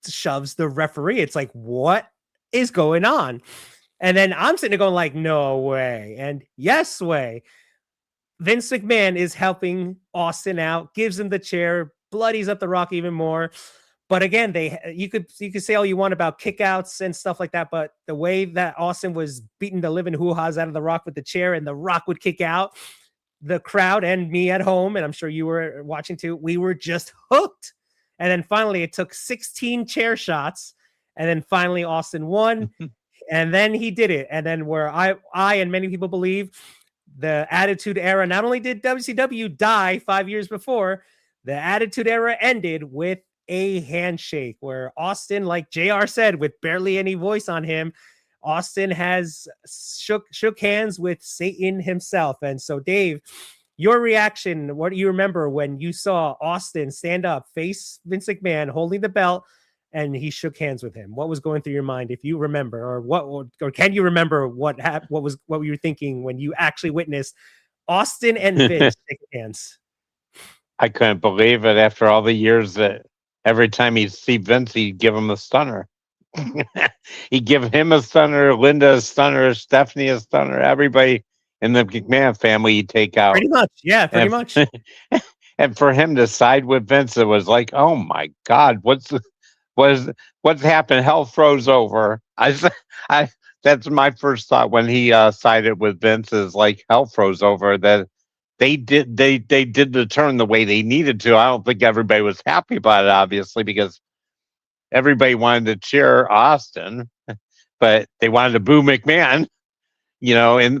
S1: shoves the referee. It's like, what is going on? And then I'm sitting there going like, no way. And yes way. Vince McMahon is helping Austin out, gives him the chair, bloodies up the Rock even more. But again, you could say all you want about kickouts and stuff like that, but the way that Austin was beating the living hoo-ha's out of the Rock with the chair, and the Rock would kick out, the crowd and me at home, and I'm sure you were watching too, we were just hooked. And then finally, it took 16 chair shots, and then finally Austin won, and then he did it. And then where I and many people believe the Attitude Era, not only did WCW die 5 years before, the Attitude Era ended with a handshake where Austin, like JR said, with barely any voice on him, Austin has shook hands with Satan himself. And so, Dave, your reaction, what do you remember when you saw Austin stand up, face Vince McMahon, holding the belt, and he shook hands with him? What was going through your mind, if you remember, or can you remember what you were thinking when you actually witnessed Austin and Vince shaking hands?
S2: I couldn't believe it after all the years that every time he'd see Vince, he'd give him a stunner. He'd give him a stunner, Linda a stunner, Stephanie a stunner, everybody in the McMahon family he'd take out.
S1: Pretty much, yeah, pretty much.
S2: And for him to side with Vince, it was like, oh my God, what's happened? Hell froze over. That's my first thought when he sided with Vince, is like hell froze over. That they did the turn the way they needed to. I don't think everybody was happy about it, obviously, because everybody wanted to cheer Austin, but they wanted to boo McMahon,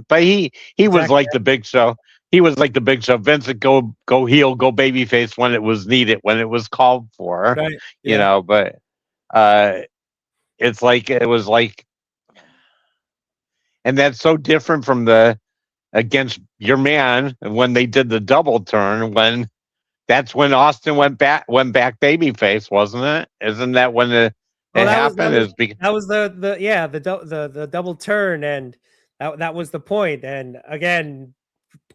S2: but he was like the Big Show. He was like the Big Show. Vince would go heel, go babyface when it was needed, when it was called for,
S1: right. Yeah.
S2: But it was like, and that's so different from the against your man when they did the double turn, that's when Austin went back babyface, wasn't it? Isn't that when it happened?
S1: That was the double turn, and that was the point. And again,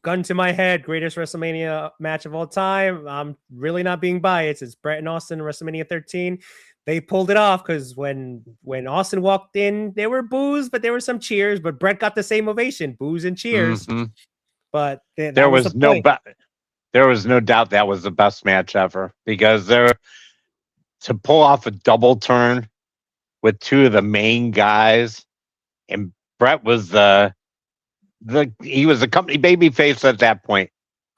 S1: gun to my head, greatest WrestleMania match of all time. I'm really not being biased. It's Bret and Austin, WrestleMania 13. They pulled it off because when Austin walked in, there were boos, but there were some cheers. But Bret got the same ovation, boos and cheers.
S2: Mm-hmm.
S1: But
S2: there was no doubt that was the best match ever, because to pull off a double turn with two of the main guys, and Bret was he was the company babyface at that point.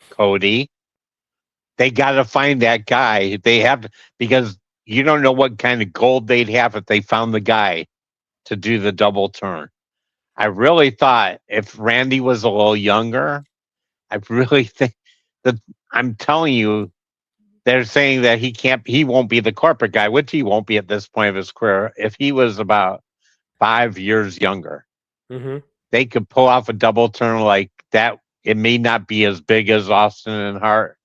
S2: Cody, they got to find that guy. They have, because you don't know what kind of gold they'd have if they found the guy to do the double turn. I really thought if Randy was a little younger, I really think that, I'm telling you, they're saying that he won't be the corporate guy, which he won't be at this point of his career. If he was about 5 years younger, they could pull off a double turn like that. It may not be as big as Austin and Hart,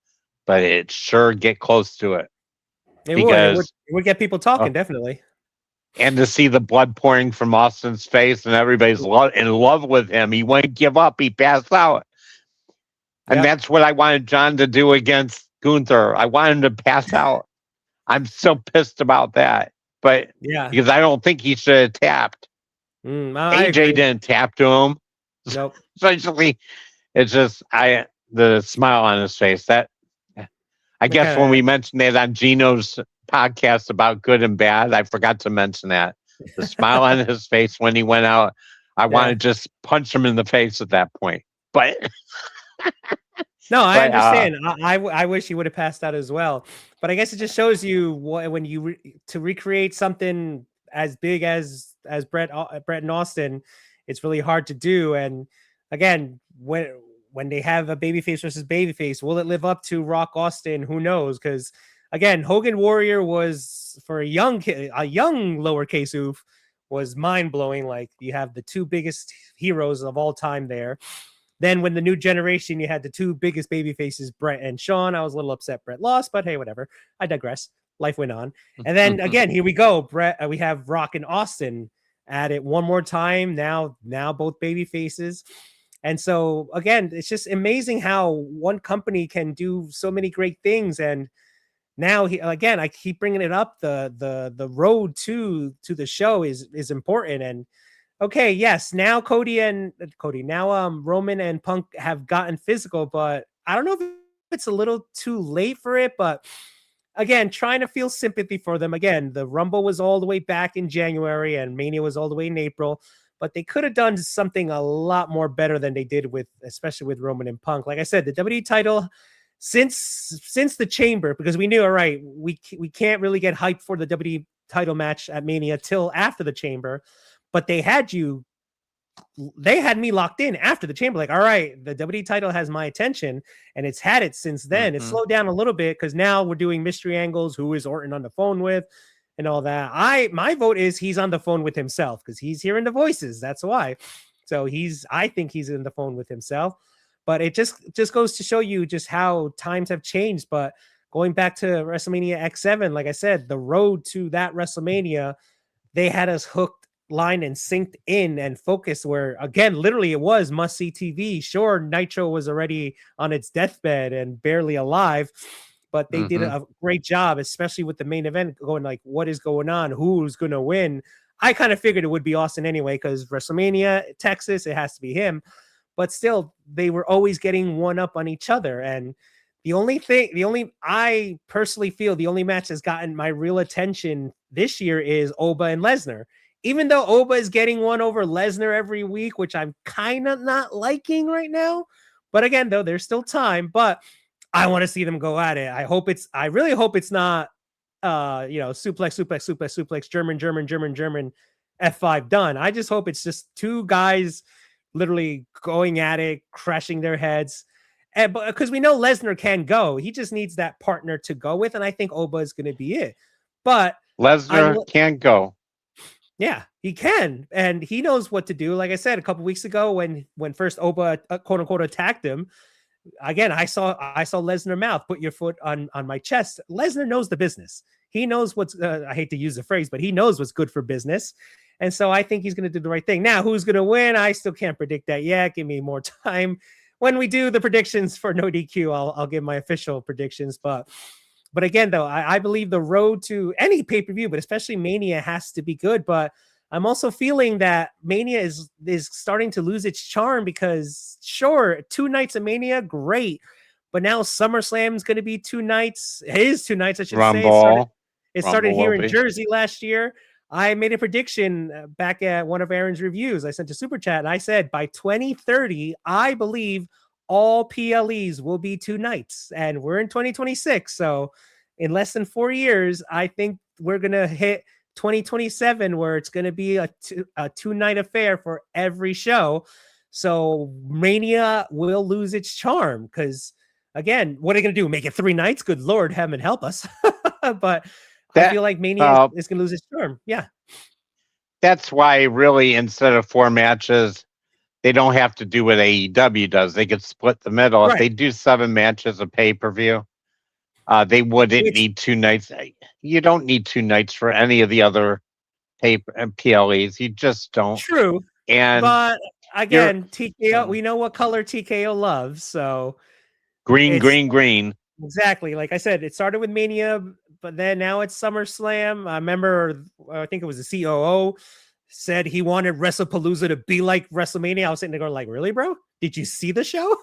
S2: but it sure get close to it.
S1: It would get people talking, definitely.
S2: And to see the blood pouring from Austin's face, and everybody's in love with him. He wouldn't give up. He passed out. And that's what I wanted John to do against Gunther. I wanted him to pass out. I'm so pissed about that. But because I don't think he should have tapped. AJ didn't tap to him.
S1: Nope.
S2: Essentially, it's just the smile on his face. That I guess when we mentioned that on Gino's podcast about good and bad, I forgot to mention that. The smile on his face when he went out, I want to just punch him in the face at that point. But
S1: no, I understand. I wish he would have passed out as well. But I guess it just shows you when you to recreate something as big as Bret and Austin, it's really hard to do. And again, when they have a babyface versus babyface, will it live up to Rock Austin? Who knows? Because again, Hogan Warrior was, for a young lowercase oof, was mind blowing. Like, you have the two biggest heroes of all time there. Then when the new generation, you had the two biggest baby faces, Bret and Shawn. I was a little upset Bret lost, but hey, whatever. I digress. Life went on. And then again, here we go. Bret, we have Rock and Austin. at it one more time. Now both baby faces. And so again, it's just amazing how one company can do so many great things. And now I keep bringing it up. The road to the show is important. And okay, yes, now Roman and Punk have gotten physical, but I don't know if it's a little too late for it. But again, trying to feel sympathy for them. Again, the Rumble was all the way back in January and Mania was all the way in April, but they could have done something a lot more better than they did especially with Roman and Punk. Like I said, the WWE title since the Chamber, because we knew, all right, we can't really get hyped for the WWE title match at Mania till after the Chamber, but they had me locked in after the Chamber. Like, all right, the WWE title has my attention, and it's had it since then. It slowed down a little bit because now we're doing mystery angles. Who is Orton on the phone with, and all that. My vote is he's on the phone with himself because he's hearing the voices. That's why. So I think he's in the phone with himself. But it just goes to show you just how times have changed. But going back to WrestleMania X7, like I said, the road to that WrestleMania, they had us hooked, line, and synced in and focused, where again, literally it was must-see TV. Sure, Nitro was already on its deathbed and barely alive, but they did a great job, especially with the main event going like, what is going on? Who's going to win? I kind of figured it would be Austin anyway, because WrestleMania, Texas, it has to be him. But still, they were always getting one up on each other. And I personally feel the only match that's gotten my real attention this year is Oba and Lesnar. Even though Oba is getting one over Lesnar every week, which I'm kind of not liking right now. But again, though, there's still time. But I want to see them go at it. I really hope it's not, suplex, German, F5 done. I just hope it's just two guys literally going at it, crashing their heads. And because we know Lesnar can go, he just needs that partner to go with, and I think Oba is going to be it. But
S2: Lesnar can go.
S1: Yeah, he can, and he knows what to do. Like I said a couple weeks ago, when first Oba quote unquote attacked him, again, I saw Lesnar mouth, put your foot on my chest. Lesnar knows the business. He knows what's, I hate to use the phrase, but he knows what's good for business. And so I think he's going to do the right thing. Now, who's going to win? I still can't predict that yet. Give me more time. When we do the predictions for No DQ, I'll give my official predictions. But again, though, I believe the road to any pay-per-view, but especially Mania, has to be good. But I'm also feeling that Mania is starting to lose its charm, because sure, 2 nights of Mania, great. But now SummerSlam is going to be 2 nights. It is 2 nights, I should say. It started here in Jersey last year. I made a prediction back at one of Aaron's reviews. I sent a super chat and I said, by 2030, I believe all PLEs will be 2 nights, and we're in 2026. So in less than 4 years, I think we're going to hit 2027, where it's going to be a 2-night affair for every show. So Mania will lose its charm, because again, what are they going to do? Make it 3 nights? Good Lord, heaven help us. But I feel like Mania is going to lose its charm. Yeah.
S2: That's why, really, instead of 4 matches, they don't have to do what AEW does. They could split the middle. Right. If they do 7 matches of pay-per-view, they wouldn't need 2 nights. You don't need 2 nights for any of the other PLEs. You just don't.
S1: True. But again, TKO, we know what color TKO loves. So
S2: green.
S1: Exactly. Like I said, it started with Mania, but then now it's SummerSlam. I remember, I think it was the COO said he wanted WrestlePalooza to be like WrestleMania. I was sitting there going like, really, bro? Did you see the show?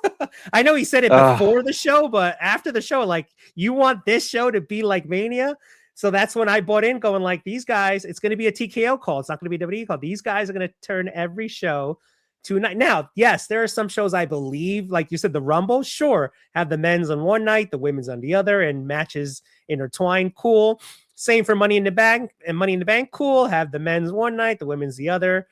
S1: I know he said it before the show, but after the show, like, you want this show to be like Mania? So that's when I bought in, going like, these guys, it's going to be a TKO call. It's not going to be a WWE call. These guys are going to turn every show to a night. Now, yes, there are some shows, I believe, like you said, the Rumble, sure, have the men's on one night, the women's on the other, and matches intertwined. Cool. Same for Money in the Bank. And Money in the Bank, cool. Have the men's one night, the women's the other.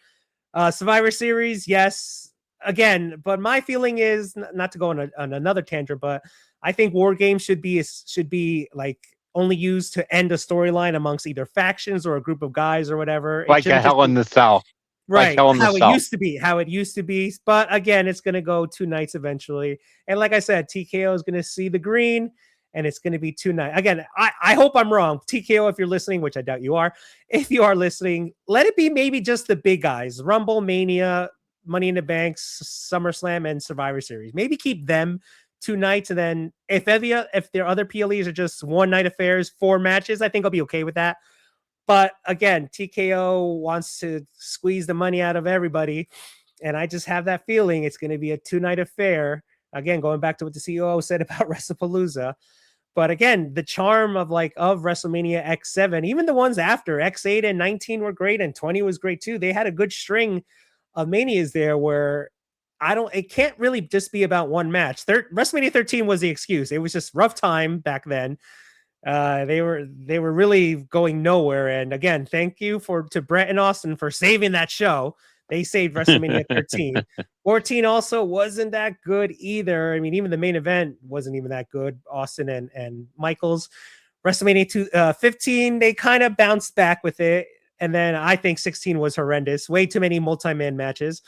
S1: Survivor Series, yes. Again, but my feeling is, not to go on another tangent, but I think War Games should be like only used to end a storyline amongst either factions or a group of guys or whatever.
S2: Like a Hell in the Cell.
S1: Right, how it used to be. But again, it's going to go 2 nights eventually. And like I said, TKO is going to see the green, and it's going to be 2 nights. Again, I hope I'm wrong. TKO, if you're listening, which I doubt you are, if you are listening, let it be maybe just the big guys, Rumble, Mania, Money in the Bank, SummerSlam, and Survivor Series. Maybe keep them 2 nights, and then if their other PLEs are just one night affairs, 4 matches, I think I'll be okay with that. But again, TKO wants to squeeze the money out of everybody, and I just have that feeling it's going to be a 2-night affair. Again, going back to what the CEO said about WrestlePalooza. But again, the charm of WrestleMania X7, even the ones after X8 and 19 were great, and 20 was great too. They had a good string of Manias there where it can't really just be about one match. WrestleMania 13 was the excuse. It was just rough time back then. They were really going nowhere. And again, thank you to Brett and Austin for saving that show. They saved WrestleMania 13. 14 also wasn't that good either. I mean, even the main event wasn't even that good. Austin and Michaels. WrestleMania 15, they kind of bounced back with it. And then I think 16 was horrendous. Way too many multi-man matches.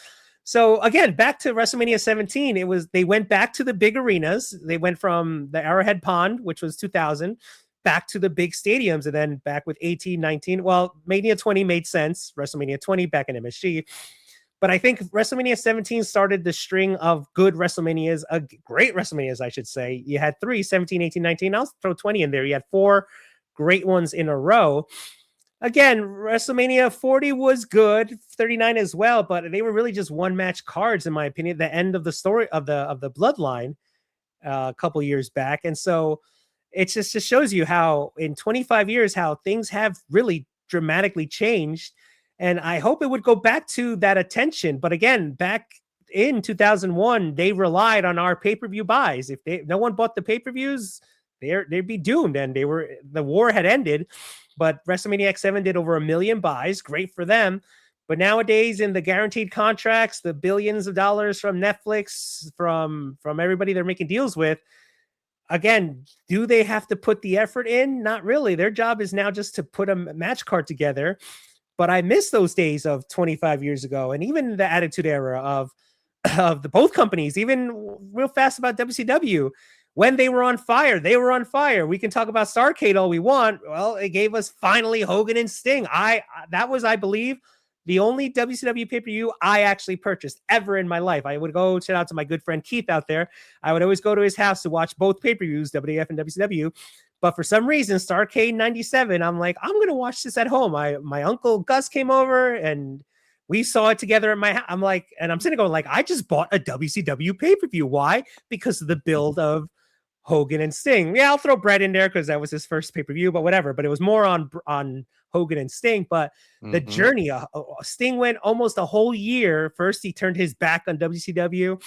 S1: So again, back to WrestleMania 17, they went back to the big arenas. They went from the Arrowhead Pond, which was 2000, back to the big stadiums, and then back with 18, 19. Well, Mania 20 made sense. WrestleMania 20 back in MSG. But I think WrestleMania 17 started the string of good WrestleManias, great WrestleManias, I should say. You had 3, 17, 18, 19. I'll throw 20 in there. You had 4 great ones in a row. Again, WrestleMania 40 was good, 39 as well, but they were really just one-match cards, in my opinion, the end of the story of the Bloodline a couple years back. And so it just shows you how in 25 years, how things have really dramatically changed. And I hope it would go back to that attention. But again, back in 2001, they relied on our pay-per-view buys. If no one bought the pay-per-views, they'd be doomed. And the war had ended. But WrestleMania X7 did over 1 million buys. Great for them. But nowadays, in the guaranteed contracts, the billions of dollars from Netflix, from everybody they're making deals with, again, do they have to put the effort in? Not really. Their job is now just to put a match card together. But I miss those days of 25 years ago, and even the Attitude Era of the both companies. Even real fast about WCW, when they were on fire, they were on fire. We can talk about Starrcade all we want. Well, it gave us finally Hogan and Sting. That was, I believe, the only WCW pay-per-view I actually purchased ever in my life. I would go, shout out to my good friend Keith out there. I would always go to his house to watch both pay-per-views, WWF and WCW. But for some reason, Starrcade 97, I'm like, I'm going to watch this at home. My uncle Gus came over and we saw it together at my house. I'm like, and I'm sitting going like, I just bought a WCW pay-per-view. Why? Because of the build of Hogan and Sting. Yeah, I'll throw Brett in there because that was his first pay-per-view, but whatever. But it was more on Hogan and Sting. But the journey, Sting went almost a whole year. First, he turned his back on WCW.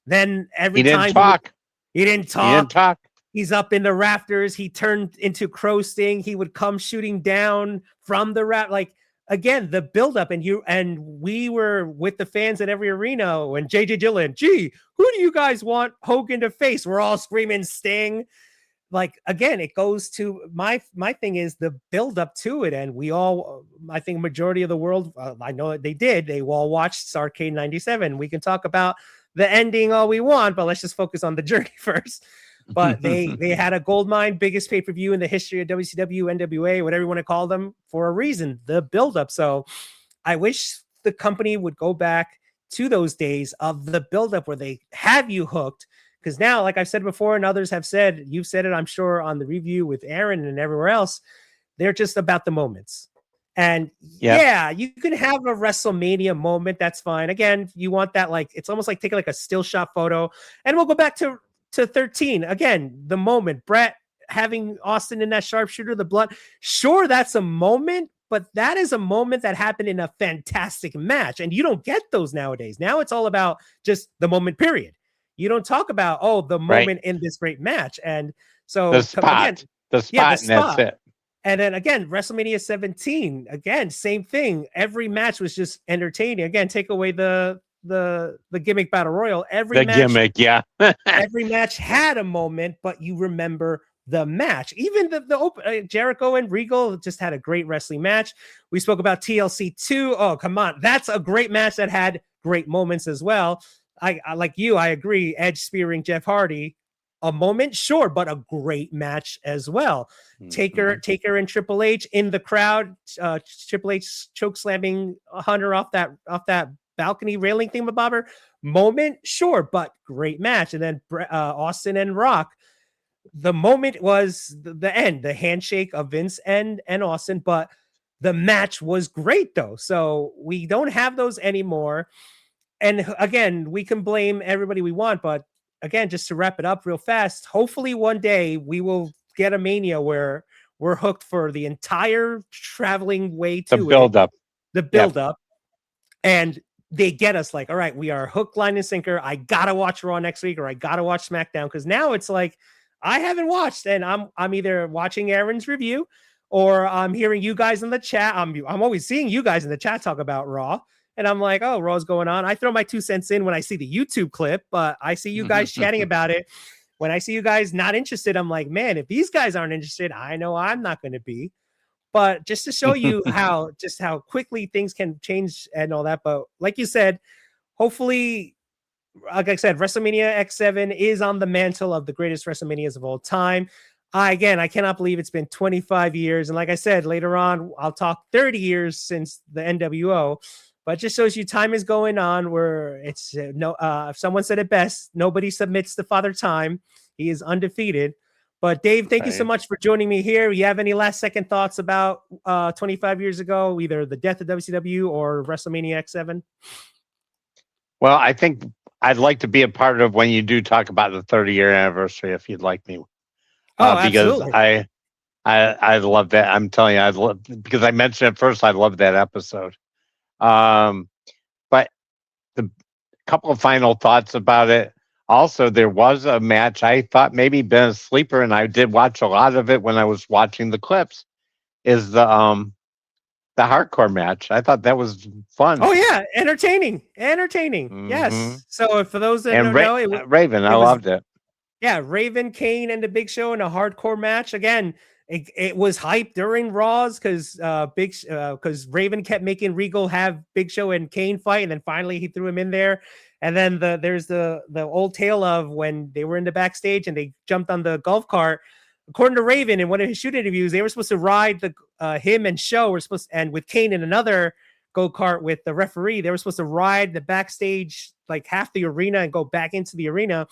S1: Then he didn't talk. He's up in the rafters. He turned into Crow Sting. He would come shooting down from the again, the buildup, and we were with the fans at every arena when JJ Dillon, gee, who do you guys want Hogan to face? We're all screaming Sting. Again, it goes to my thing is the buildup to it. And we all, I think majority of the world, I know they all watched Starrcade 97. We can talk about the ending all we want, but let's just focus on the journey first. But they had a goldmine, biggest pay-per-view in the history of WCW, NWA, whatever you want to call them, for a reason, the buildup. So I wish the company would go back to those days of the buildup where they have you hooked. Because now, like I've said before, and others have said, you've said it, I'm sure, on the review with Aaron and everywhere else, they're just about the moments. And yeah, you can have a WrestleMania moment. That's fine. Again, you want that, it's almost like taking a still shot photo. And we'll go back to 13 again, the moment Brett having Austin in that sharpshooter, the blood, sure, that's a moment, but that is a moment that happened in a fantastic match, and you don't get those nowadays. Now it's all about just the moment, period. You don't talk about the moment in this great match. And so
S2: the spot, and that's it.
S1: And then again, WrestleMania 17, again, same thing. Every match was just entertaining. Again, take away the gimmick battle royal. Every match had a moment, but you remember the match. Even the Jericho and Regal just had a great wrestling match. We spoke about TLC 2. Oh, come on. That's a great match that had great moments as well. I like you, I agree. Edge spearing Jeff Hardy. a moment, sure, but a great match as well.
S2: Mhm.
S1: Taker and Triple H in the crowd. Triple H choke slamming Hunter off that balcony railing thingamabobber. Moment, sure, but great match. And then Austin and Rock. The moment was the end, the handshake of Vince and Austin, but the match was great though. So we don't have those anymore. And again, we can blame everybody we want, but again, just to wrap it up real fast, hopefully one day we will get a Mania where we're hooked for the entire traveling way
S2: The
S1: to it,
S2: build up.
S1: the
S2: Yep.
S1: build up, and they get us like, all right, we are hook, line, and sinker. I gotta watch Raw next week, or I gotta watch SmackDown, because now it's like I haven't watched, and I'm either watching Aaron's review or I'm hearing you guys in the chat. I'm always seeing you guys in the chat talk about Raw. And I'm like, oh, Raw's going on. I throw my 2 cents in when I see the YouTube clip, but I see you guys chatting about it. When I see you guys not interested, I'm like, man, if these guys aren't interested, I know I'm not going to be. But just to show you how quickly things can change and all that. But like you said, hopefully, like I said, WrestleMania X7 is on the mantle of the greatest WrestleManias of all time. I cannot believe it's been 25 years. And like I said, later on, I'll talk 30 years since the NWO. But it just shows you time is going on where it's if someone said it best, nobody submits to Father Time. He is undefeated. But Dave, thank you so much for joining me here. You have any last second thoughts about 25 years ago, either the death of WCW or WrestleMania X7?
S2: Well, I think I'd like to be a part of when you do talk about the 30-year anniversary, if you'd like me. Because
S1: absolutely.
S2: I love that. I'm telling you, I love, because I mentioned it first. I love that episode. But the couple of final thoughts about it. Also, there was a match I thought maybe been a sleeper, and I did watch a lot of it when I was watching the clips. Is the hardcore match? I thought that was fun.
S1: Oh yeah, entertaining.
S2: Mm-hmm.
S1: Yes. So for those that don't know,
S2: Raven, I loved it.
S1: Yeah, Raven, Kane, and the Big Show in a hardcore match. Again, it was hyped during Raws because Raven kept making Regal have Big Show and Kane fight, and then finally he threw him in there. And then there's the old tale of when they were in the backstage and they jumped on the golf cart. According to Raven, in one of his shoot interviews, they were supposed to ride him and Show were supposed and with Kane in another go-kart with the referee, they were supposed to ride the backstage like half the arena and go back into the arena.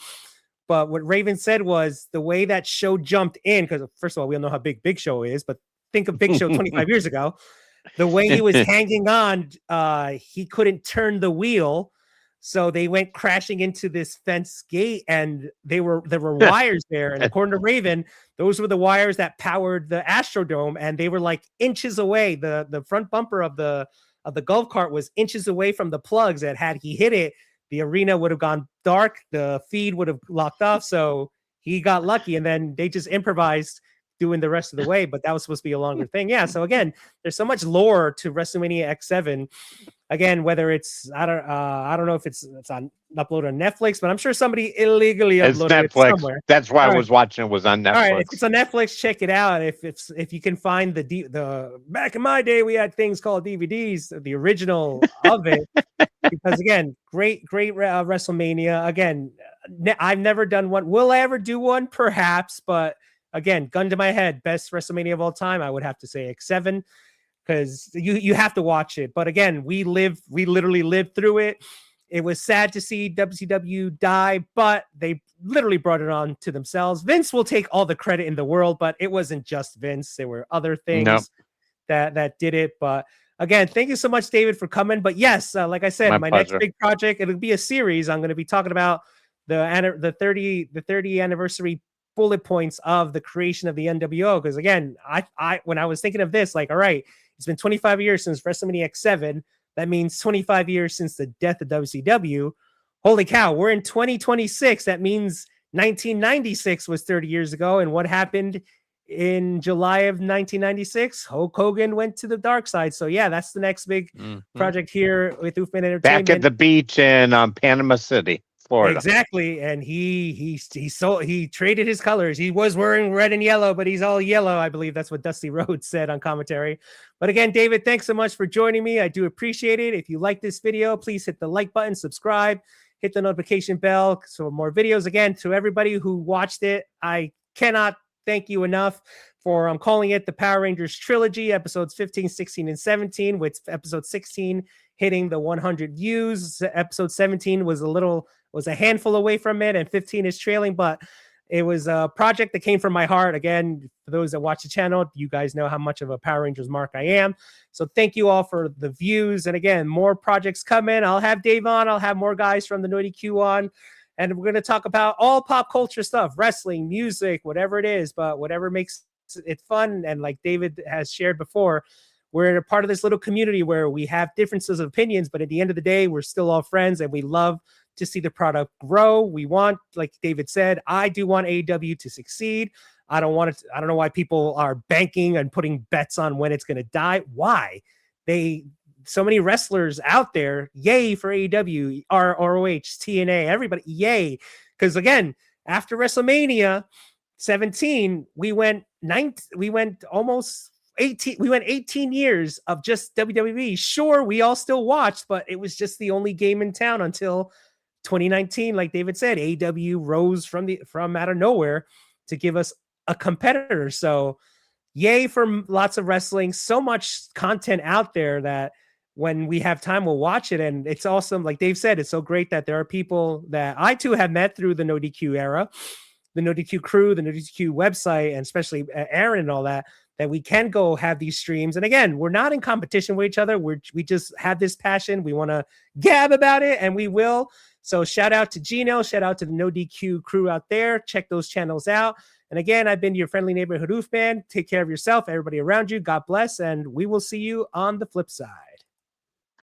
S1: But what Raven said was the way that Show jumped in, because first of all, we don't know how Big Show is, but think of Big Show 25 years ago. The way he was hanging on, he couldn't turn the wheel. So they went crashing into this fence gate, and there were wires there. And according to Raven, those were the wires that powered the Astrodome, and they were like inches away. The front bumper of the golf cart was inches away from the plugs, that had he hit it, the arena would have gone dark, the feed would have locked off. So he got lucky, and then they just improvised doing the rest of the way, but that was supposed to be a longer thing. Yeah. So again, there's so much lore to WrestleMania X7. Again, whether it's I don't know if it's on uploaded on Netflix, but I'm sure somebody illegally uploaded it somewhere.
S2: That's why I was watching it. Was on Netflix.
S1: All right, if it's on Netflix, check it out. If you can find the back in my day, we had things called DVDs, the original of it. Because again, great WrestleMania. Again, I've never done one. Will I ever do one? Perhaps, but again, gun to my head, best WrestleMania of all time, I would have to say X7, because you have to watch it. But again, we literally lived through it. It was sad to see WCW die, but they literally brought it on to themselves. Vince will take all the credit in the world, but it wasn't just Vince. There were other things that did it. But again, thank you so much, David, for coming. But yes, like I said, my next big project, it'll be a series. I'm going to be talking about the 30 anniversary bullet points of the creation of the NWO. Because again, I when I was thinking of this, like, all right, it's been 25 years since WrestleMania X7. That means 25 years since the death of WCW. Holy cow, we're in 2026. That means 1996 was 30 years ago. And what happened in July of 1996? Hulk Hogan went to the dark side. So yeah, that's the next big project here with Uffman Entertainment.
S2: Back at the beach in Panama City, Florida.
S1: Exactly. And he traded his colors. He was wearing red and yellow, but he's all yellow. I believe that's what Dusty Rhodes said on commentary. But again, David, thanks so much for joining me. I do appreciate it. If you like this video, please hit the like button, subscribe, hit the notification bell so more videos. Again, to everybody who watched it, I cannot thank you enough for I'm calling it the Power Rangers trilogy, episodes 15, 16, and 17, with episode 16 hitting the 100 views. Episode 17 was a handful away from it, and 15 is trailing, but it was a project that came from my heart. Again, for those that watch the channel, you guys know how much of a Power Rangers mark I am. So thank you all for the views. And again, more projects coming. I'll have Dave on. I'll have more guys from the Naughty Q on. And we're going to talk about all pop culture stuff, wrestling, music, whatever it is, but whatever makes it fun. And like David has shared before, we're a part of this little community where we have differences of opinions, but at the end of the day, we're still all friends and we love to see the product grow. We want, like David said, I do want AEW to succeed. I don't know why people are banking and putting bets on when it's going to die. Why? So many wrestlers out there, yay for AEW, ROH, TNA, everybody, yay. Because again, after WrestleMania 17, we went 18 years of just WWE. Sure, we all still watched, but it was just the only game in town until 2019. Like David said, AEW rose from out of nowhere to give us a competitor. So yay for lots of wrestling, so much content out there that when we have time, we'll watch it. And it's awesome. Like Dave said, it's so great that there are people that I too have met through the No DQ era, the No DQ crew, the No DQ website, and especially Aaron and all that we can go have these streams. And again, we're not in competition with each other. We just have this passion. We want to gab about it, and we will. So shout out to Gino, shout out to the No DQ crew out there. Check those channels out. And again, I've been your friendly neighborhood Oof Man. Take care of yourself, everybody around you. God bless, and we will see you on the flip side.